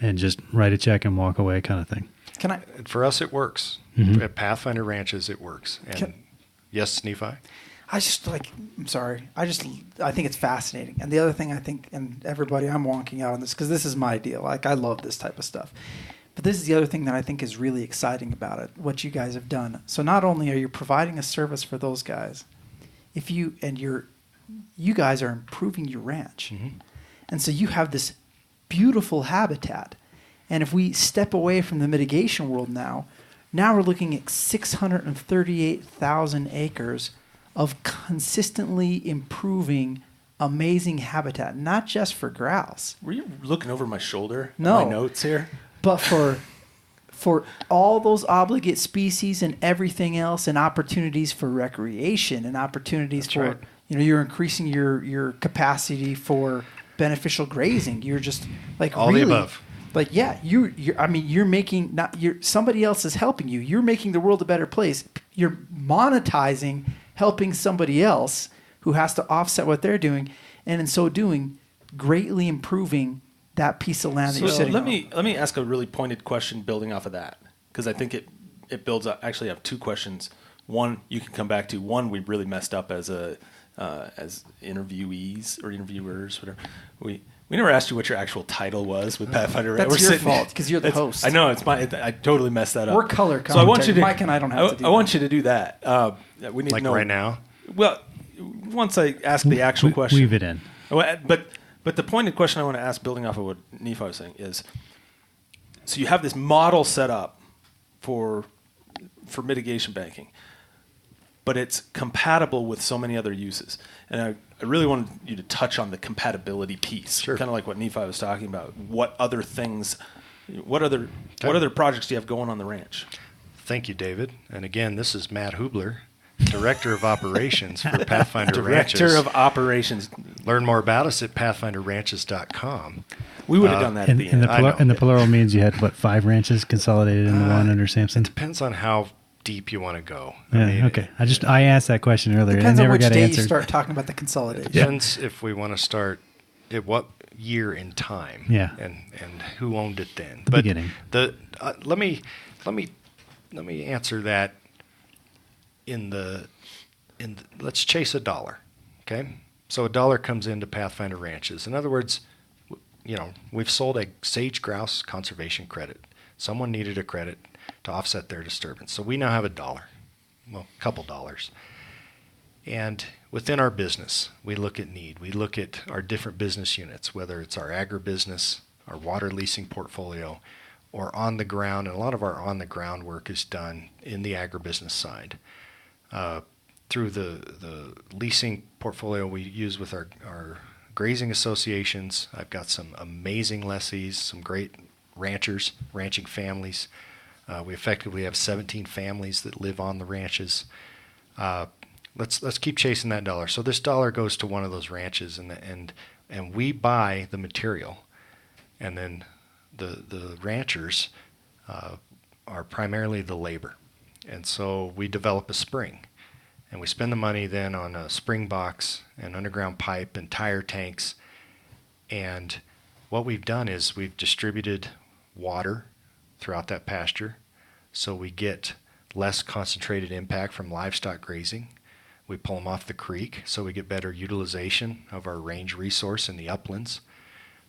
and just write a check and walk away kind of thing. For us, it works. Mm-hmm. At Pathfinder Ranches, it works. And yes, Nephi? I think it's fascinating. And the other thing I think, and everybody, I'm wonking out on this because this is my deal. Like, I love this type of stuff. But this is the other thing that I think is really exciting about it, what you guys have done. So not only are you providing a service for those guys, you guys are improving your ranch. Mm-hmm. And so you have this beautiful habitat. And if we step away from the mitigation world now we're looking at 638,000 acres of consistently improving amazing habitat, not just for grouse. Were you looking over my shoulder? No. At my notes here? But for all those obligate species and everything else, and opportunities for recreation and opportunities That's for right. You're increasing your capacity for beneficial grazing. You're just like all really, the above. Like you're making somebody else is helping you. You're making the world a better place. You're monetizing helping somebody else who has to offset what they're doing, and in so doing, greatly improving that piece of land that you're sitting let on. me ask a really pointed question building off of that, because I think it builds up. Actually, I have two questions. One you can come back to. One we really messed up as interviewees or interviewers, whatever. We never asked you what your actual title was with Pathfinder. That's your fault because you're the host. I know it's my. I totally messed that up. We're color So I want you to. Mike and I don't have to do I want you to do that. We need Like to know right now? Well, once I ask the actual question, Weave it in. But the pointed question I want to ask, building off of what Nephi was saying, is: so you have this model set up for mitigation banking, but it's compatible with so many other uses. And I really wanted you to touch on the compatibility piece, Sure. kind of like what Nephi was talking about. What other projects do you have going on the ranch? Thank you, David. And again, this is Matt Hoobler, Director of Operations for Pathfinder Ranches. Director of Operations. Learn more about us at pathfinderranches.com. We would have done that at the end. And the plural means you had, 5 ranches consolidated into one under Sampson? Depends on how deep you want to go. Yeah, okay. I asked that question earlier. Depends I on never which got day answered. you start talking about the consolidation. Depends if we want to start at what year in time. Yeah. And who owned it then. The beginning. Let me answer that in the let's chase a dollar. Okay? So a dollar comes into Pathfinder Ranches. In other words, we've sold a sage grouse conservation credit. Someone needed a credit to offset their disturbance. So we now have $1, a couple dollars. And within our business, we look at need. We look at our different business units, whether it's our agribusiness, our water leasing portfolio, or on the ground, and a lot of our on the ground work is done in the agribusiness side. Through the leasing portfolio we use with our grazing associations, I've got some amazing lessees, some great ranching families. We effectively have 17 families that live on the ranches. Let's keep chasing that dollar. So this dollar goes to one of those ranches, and we buy the material, and then the ranchers are primarily the labor, and so we develop a spring, and we spend the money then on a spring box and underground pipe and tire tanks. And what we've done is we've distributed water throughout that pasture, so we get less concentrated impact from livestock grazing. We pull them off the creek, so we get better utilization of our range resource in the uplands,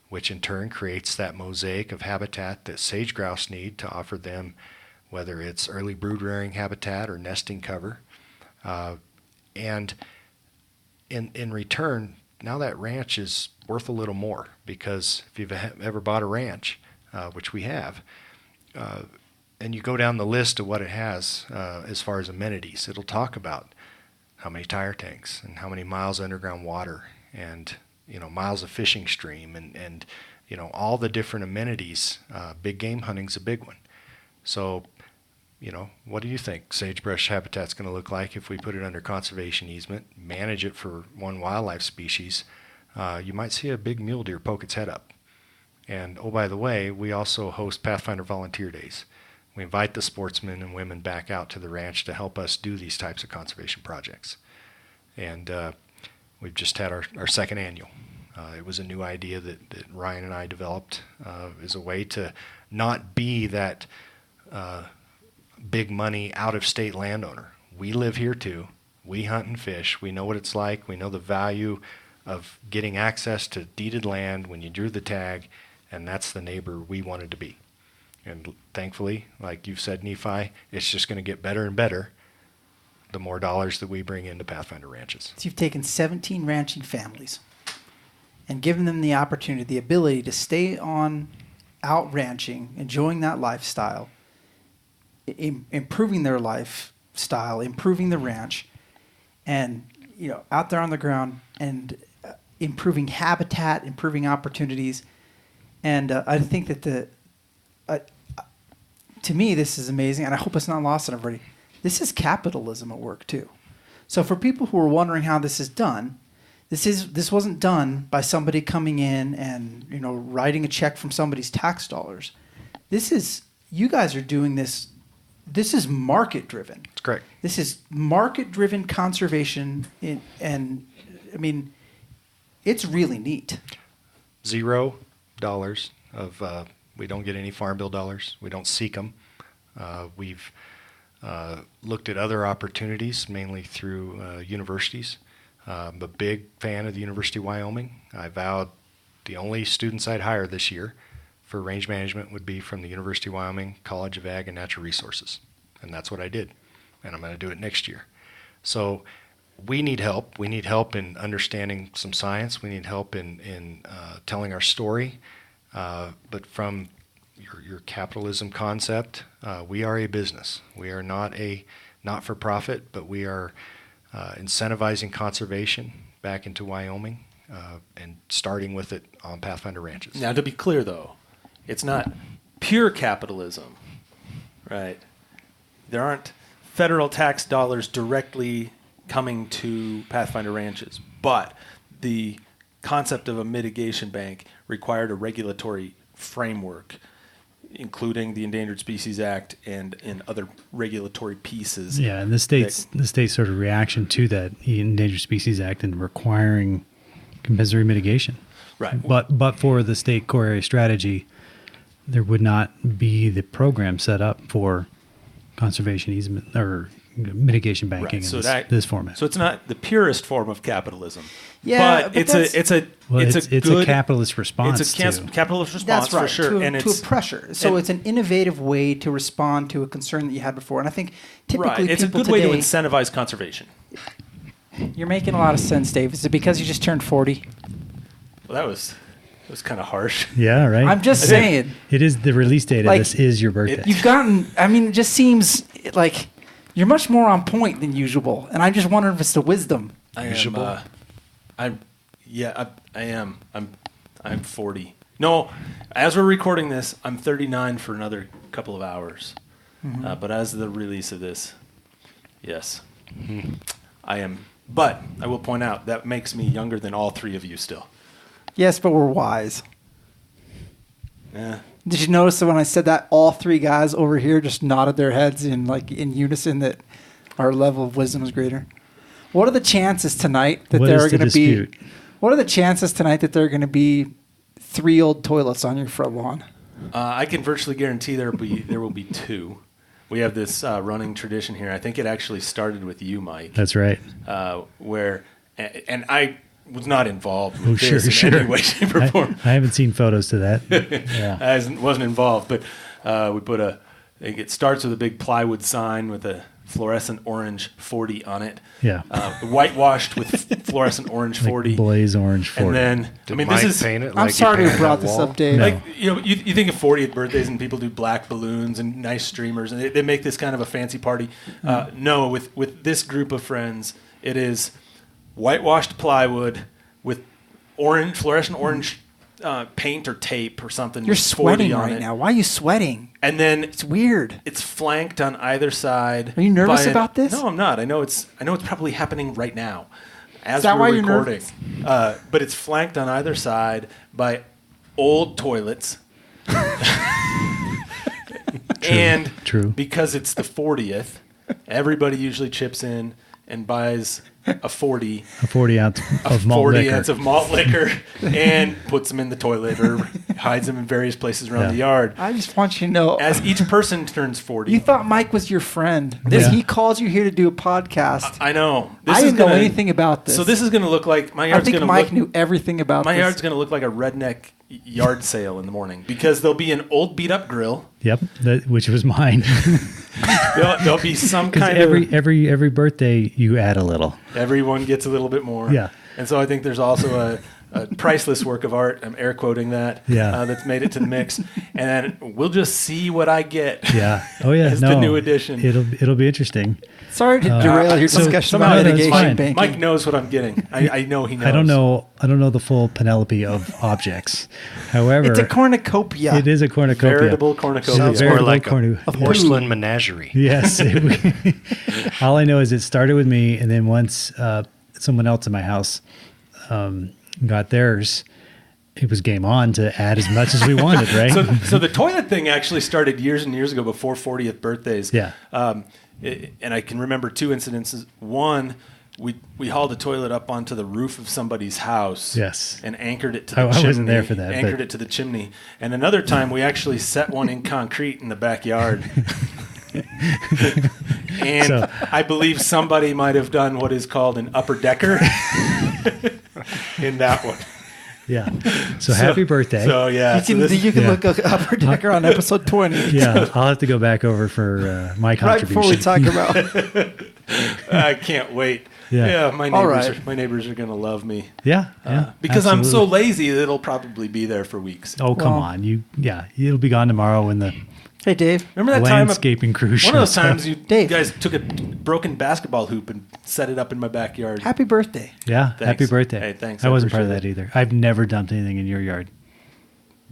which in turn creates that mosaic of habitat that sage grouse need to offer them, whether it's early brood rearing habitat or nesting cover. And in return, now that ranch is worth a little more, because if you've ever bought a ranch, which we have, and you go down the list of what it has as far as amenities, it'll talk about how many tire tanks and how many miles of underground water and miles of fishing stream and all the different amenities. Big game hunting's a big one. So what do you think sagebrush habitat's going to look like if we put it under conservation easement, manage it for one wildlife species? You might see a big mule deer poke its head up. And oh, by the way, we also host Pathfinder Volunteer Days. We invite the sportsmen and women back out to the ranch to help us do these types of conservation projects. And we've just had our second annual. It was a new idea that Ryan and I developed as a way to not be that big money out-of-state landowner. We live here too. We hunt and fish. We know what it's like. We know the value of getting access to deeded land when you drew the tag, and that's the neighbor we wanted to be. And thankfully, like you've said, Nephi, it's just going to get better and better the more dollars that we bring into Pathfinder Ranches. So you've taken 17 ranching families and given them the opportunity, the ability to stay on out ranching, enjoying that lifestyle, improving their lifestyle, improving the ranch, and out there on the ground, and improving habitat, improving opportunities. And I think that to me, this is amazing, and I hope it's not lost on everybody. This is capitalism at work too. So for people who are wondering how this is done, this wasn't done by somebody coming in and writing a check from somebody's tax dollars. You guys are doing this. This is market driven. That's correct. This is market driven conservation, and I mean, it's really neat. $0 of we don't get any farm bill dollars. We don't seek them. We've looked at other opportunities, mainly through universities. I'm a big fan of the University of Wyoming. I vowed the only students I'd hire this year for range management would be from the University of Wyoming College of Ag and Natural Resources. And that's what I did. And I'm going to do it next year. So we need help. We need help in understanding some science. We need help in telling our story. But from your capitalism concept, we are a business. We are not a not-for-profit, but we are incentivizing conservation back into Wyoming and starting with it on Pathfinder Ranches. Now, to be clear, though, it's not pure capitalism, right? There aren't federal tax dollars directly coming to Pathfinder Ranches, but the concept of a mitigation bank required a regulatory framework, including the Endangered Species Act and other regulatory pieces. Yeah, and the state's sort of reaction to that Endangered Species Act and requiring compensatory mitigation. Right. But for the state core area strategy, there would not be the program set up for conservation easement or mitigation banking in this format. So it's not the purest form of capitalism. Yeah, but it's a capitalist response. It's a capitalist response. That's right, for sure, to a pressure. So it's an innovative way to respond to a concern that you had before. And I think typically it's a good way to incentivize conservation. You're making a lot of sense, Dave. Is it because you just turned 40? Well, that was It was kind of harsh. Yeah, right. I'm just saying. It is the release date of Like, this is your birthday. You've gotten, I mean, it just seems like you're much more on point than usual. And I just wonder if it's the wisdom. I am. I'm 40. No, as we're recording this, I'm 39 for another couple of hours. But as the release of this, yes, I am. But I will point out that makes me younger than all three of you still. Yes, but we're wise. Yeah. Did you notice that when I said that, all three guys over here just nodded their heads in unison that our level of wisdom is greater? What are the chances tonight that there are going to be? What are the chances tonight that there are going to be 3 old toilets on your front lawn? I can virtually guarantee there will be 2. We have this running tradition here. I think it actually started with you, Mike. That's right. Where, and I was not involved with this in any way, shape, or form. I haven't seen photos to that. Yeah. I wasn't involved, but we put it starts with a big plywood sign with a fluorescent orange 40 on it. Yeah. Whitewashed with fluorescent orange 40. Like blaze orange 40. And then, Mike paint it? I'm sorry to have brought this up, Dave. No. Like, you think of 40th birthdays and people do black balloons and nice streamers and they make this kind of a fancy party. No, with this group of friends, it is whitewashed plywood with fluorescent orange paint or tape or something. You're sweating on right it. now. Why are you sweating? And then It's weird. it's flanked on either side. Are you nervous by about this? No, I'm not. I know it's probably happening right now as that we're why you're recording. But it's flanked on either side by old toilets. And True. because it's the 40th, everybody usually chips in and buys a 40 ounce of malt 40 liquor. ounce of malt liquor and puts them in the toilet or hides them in various places around the yard. I just want you to know. As each person turns 40. You thought Mike was your friend. Yeah. He called you here to do a podcast. I know. I didn't know anything about this. So this is going to look like my I yard's think going to Mike look. knew everything about My this. yard's going to look like a redneck yard sale in the morning because there'll be an old beat up grill. Yep, which was mine. There'll be some Because kind every birthday you add a little. Everyone gets a little bit more. Yeah. And so I think there's also a priceless work of art. I'm air quoting that. Yeah. That's made it to the mix, and then we'll just see what I get. Yeah. Oh yeah. As the new edition. It'll be interesting. Sorry to derail your discussion somehow about that's mitigation fine. banking. Mike knows what I'm getting. I know he knows. I don't know the full panoply of objects. However, It's a cornucopia. it is a cornucopia. Veritable cornucopia. Sounds Veritable more like cornu- a porcelain menagerie. Yes. All I know is it started with me, and then once someone else in my house got theirs, it was game on to add as much as we wanted, right? So the toilet thing actually started years and years ago before 40th birthdays. Yeah. And I can remember 2 incidences. One, we hauled a toilet up onto the roof of somebody's house. Yes. And anchored it to the I chimney. wasn't there for that, Anchored but- it to the chimney. And another time we actually set one in concrete in the backyard. And So- I believe somebody might have done what is called an upper decker in that one. Yeah. So happy birthday. So yeah. You can yeah. look up Upper Decker on episode 20. Yeah, I'll have to go back over for my Right contribution. before we talk about I can't wait. Yeah. My All neighbors right. my neighbors are going to love me. Yeah, Because I'm so absolutely. lazy that it'll probably be there for weeks. Oh, come Well- on. It'll be gone tomorrow when the Hey, Dave. Remember that time? landscaping crew shows One of those up. times you Dave. guys took a broken basketball hoop and set it up in my backyard. Happy birthday. Yeah, Thanks. happy birthday. Hey, thanks. I I wasn't part of appreciate that either. I've never dumped anything in your yard.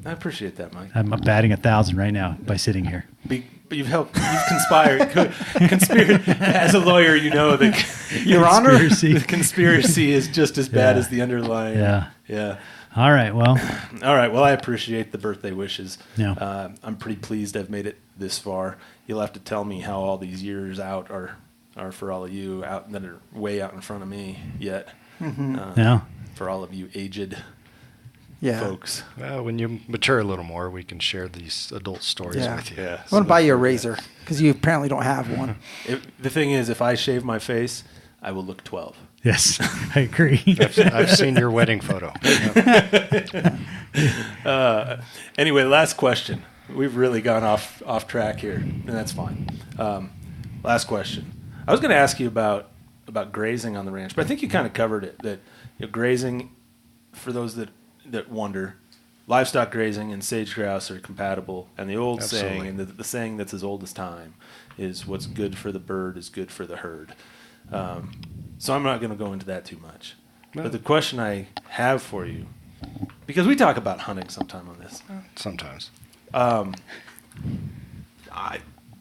I appreciate that, Mike. I'm batting 1,000 right now by sitting here. But you've conspired. Conspired. As a lawyer, you know that Your Honor. the conspiracy is just as bad Yeah. as the underlying. Yeah. Yeah. All right. Well, All right. Well, I appreciate the birthday wishes. Yeah. I'm pretty pleased I've made it this far. You'll have to tell me how all these years out are for all of you out that are way out in front of me yet. yeah. For all of you aged Yeah. folks. Well, when you mature a little more, we can share these adult stories Yeah. with you. Yeah. I want to buy you a razor because you apparently don't have one. The thing is, if I shave my face, I will look 12. Yes, I agree. I've seen your wedding photo. Anyway, last question. We've really gone off track here, and that's fine. Last question. I was going to ask you about grazing on the ranch, but I think you kind of covered it. That grazing, for those that wonder, livestock grazing and sage grouse are compatible. And the old Absolutely. saying, and the saying that's as old as time, is what's good for the bird is good for the herd. So I'm not going to go into that too much. No. But the question I have for you, because we talk about hunting sometime on this, Sometimes.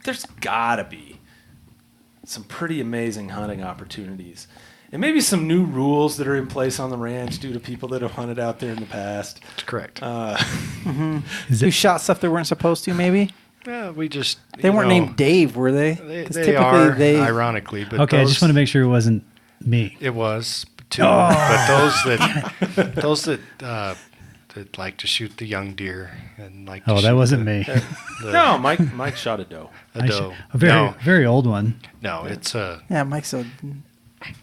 there's got to be some pretty amazing hunting opportunities. And maybe some new rules that are in place on the ranch due to people that have hunted out there in the past. That's correct. Is Who it, shot stuff they weren't supposed to, maybe? Yeah, we just... They weren't named Dave, were they? 'Cause They are, ironically. But okay, I just want to make sure it wasn't me. It was, too. Oh. But those that like to shoot the young deer and like to Oh, that shoot wasn't me. No, Mike shot a doe. A doe. A very old one. No, it's Yeah, Mike's so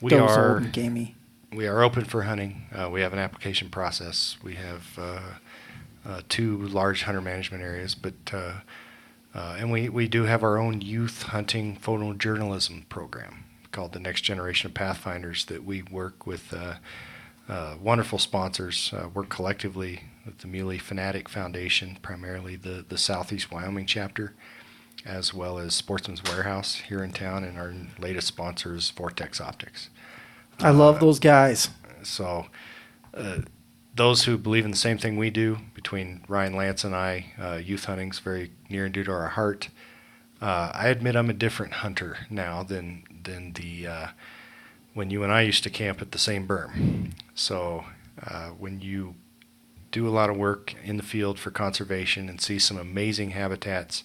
we doe's are old and gamey. we are open for hunting. We have an application process. We have 2 large hunter management areas, but and we do have our own youth hunting photojournalism program called the Next Generation of Pathfinders that we work with wonderful sponsors. Work collectively with the Muley Fanatic Foundation, primarily the Southeast Wyoming chapter, as well as Sportsman's Warehouse here in town, and our latest sponsor is Vortex Optics. I love those guys. So those who believe in the same thing we do, between Ryan Lance and I, youth hunting's very near and dear to our heart. I admit I'm a different hunter now than the when you and I used to camp at the same berm. So when you do a lot of work in the field for conservation and see some amazing habitats,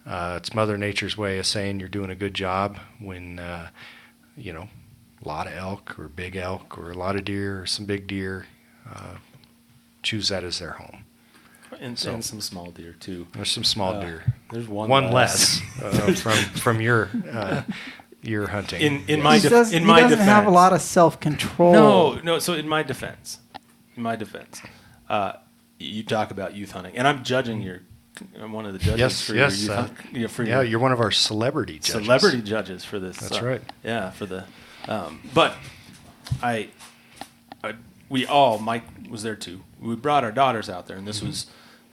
it's Mother Nature's way of saying you're doing a good job when, a lot of elk or big elk or a lot of deer or some big deer choose that as their home. And some small deer, too. There's some small deer. There's one less from your hunting. In my He defense. doesn't have a lot of self-control. No. So in my defense, you talk about youth hunting, and I'm judging I'm one of the judges for your youth hunt. You're one of our celebrity judges. Celebrity judges for this. That's right. Yeah, for the. But Mike was there too. We brought our daughters out there, and this was.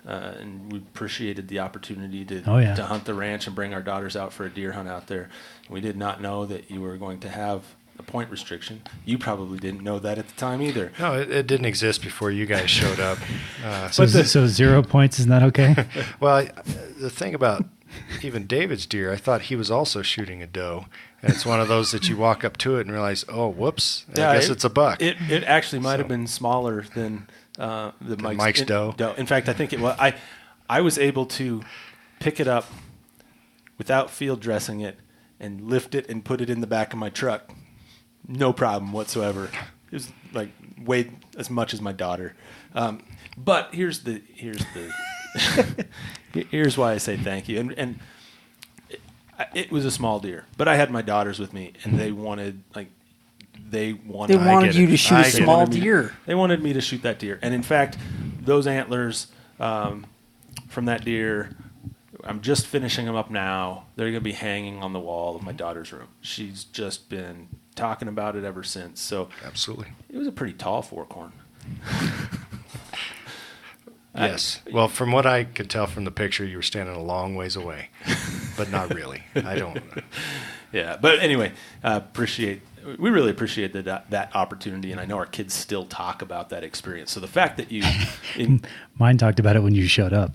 And we appreciated the opportunity to hunt the ranch and bring our daughters out for a deer hunt out there. We did not know that you were going to have a point restriction. You probably didn't know that at the time either. No, it didn't exist before you guys showed up. So 0 points is not okay? Well, the thing about even David's deer, I thought he was also shooting a doe. And it's one of those that you walk up to it and realize, oh, whoops, I guess it's a buck. It actually might have been smaller than Mike's doe. In fact, I think it was. I was able to pick it up without field dressing it and lift it and put it in the back of my truck. No problem whatsoever. It was like weighed as much as my daughter. But here's why I say thank you. And it was a small deer, but I had my daughters with me, and they wanted you to shoot a small deer. They wanted me to shoot that deer. And in fact, those antlers from that deer, I'm just finishing them up now. They're going to be hanging on the wall of my daughter's room. She's just been talking about it ever since. So absolutely, it was a pretty tall fork horn. Yes. Well, from what I could tell from the picture, you were standing a long ways away, but not really. I don't. Yeah, but anyway, we really appreciate that opportunity, and I know our kids still talk about that experience. So the fact that mine talked about it when you showed up.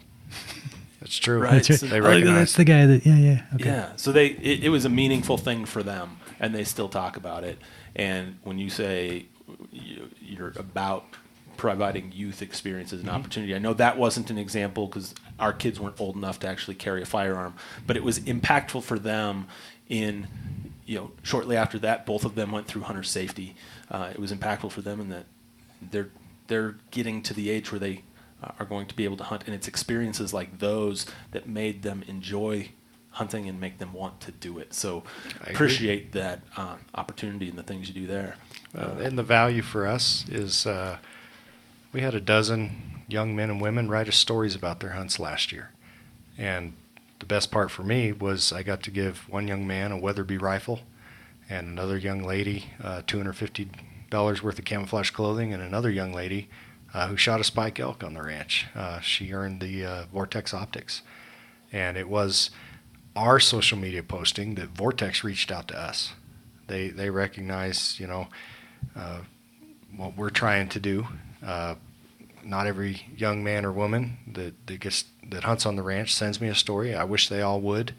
That's true. Right? That's, So they recognize. that's the guy that. Yeah. Okay. Yeah. So it was a meaningful thing for them, and they still talk about it. And when you say you're about providing youth experiences and opportunity. I know that wasn't an example because our kids weren't old enough to actually carry a firearm, but it was impactful for them in, shortly after that, both of them went through hunter safety. It was impactful for them in that they're getting to the age where they are going to be able to hunt, and it's experiences like those that made them enjoy hunting and make them want to do it. So appreciate that opportunity and the things you do there. And the value for us is we had a dozen young men and women write us stories about their hunts last year. And the best part for me was I got to give one young man a Weatherby rifle and another young lady $250 worth of camouflage clothing, and another young lady who shot a spike elk on the ranch. She earned the Vortex Optics. And it was our social media posting that Vortex reached out to us. They recognize, what we're trying to do. Not every young man or woman that hunts on the ranch sends me a story. I wish they all would,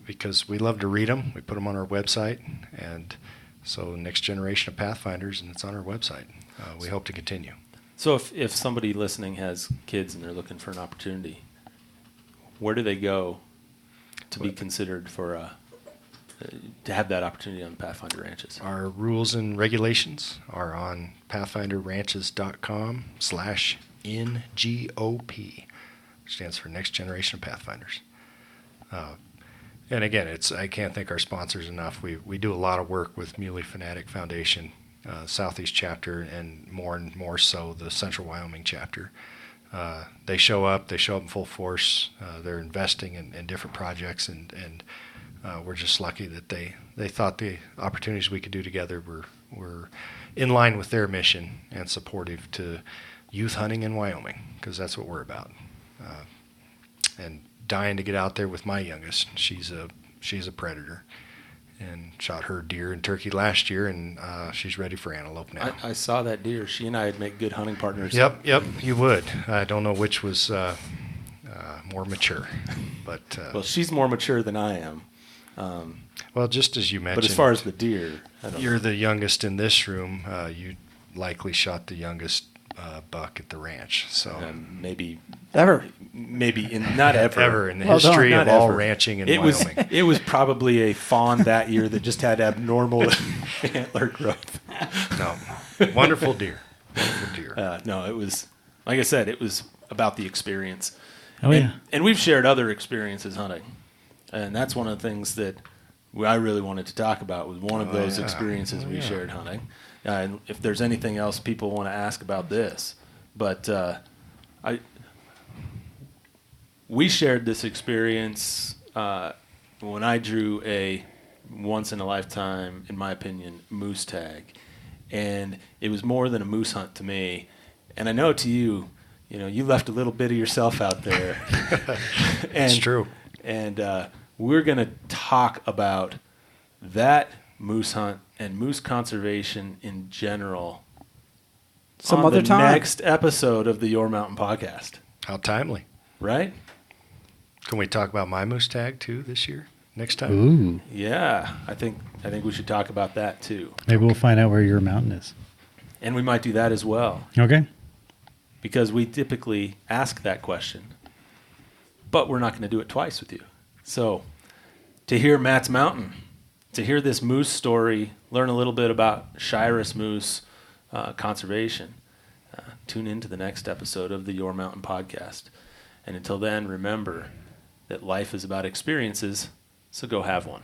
because we love to read them. We put them on our website, and so next generation of Pathfinders, and it's on our website. We hope to continue. So if somebody listening has kids and they're looking for an opportunity, where do they go to be considered for to have that opportunity on Pathfinder Ranches? Our rules and regulations are on pathfinderranches.com/NGOP, which stands for Next Generation of Pathfinders. And again, I can't thank our sponsors enough. We do a lot of work with Muley Fanatic Foundation, Southeast chapter, and more so the Central Wyoming chapter. They show up in full force. They're investing in different projects, and we're just lucky that they thought the opportunities we could do together were in line with their mission and supportive to youth hunting in Wyoming, because that's what we're about. And dying to get out there with my youngest. She's a predator, and shot her deer and turkey last year, and she's ready for antelope now. I saw that deer. She and I would make good hunting partners. Yep, you would. I don't know which was more mature, but well, she's more mature than I am. Well, just as you mentioned, but as far as the deer, you're the youngest in this room. You likely shot the youngest buck at the ranch, so maybe Ever. Maybe not ever in the history of all ranching in Wyoming. It was probably a fawn that year that just had abnormal antler growth. No, wonderful deer. No, it was, like I said, it was about the experience. Oh, yeah. And we've shared other experiences hunting, and that's one of the things that I really wanted to talk about, was one of those experiences we shared hunting. And if there's anything else people want to ask about this, but we shared this experience when I drew a once-in-a-lifetime, in my opinion, moose tag. And it was more than a moose hunt to me. And I know to you, you left a little bit of yourself out there. It's true. And we're going to talk about that moose hunt and moose conservation in general Some on other the time. next episode of the Your Mountain podcast. How timely. Right? Can we talk about my moose tag too this year? Next time? Ooh. Yeah, I think we should talk about that too. Maybe we'll find out where your mountain is. And we might do that as well, Okay. because we typically ask that question, but we're not going to do it twice with you. So to hear Matt's mountain, to hear this moose story, learn a little bit about Shiras moose conservation, tune into the next episode of the Your Mountain podcast. And until then, remember that life is about experiences, so go have one.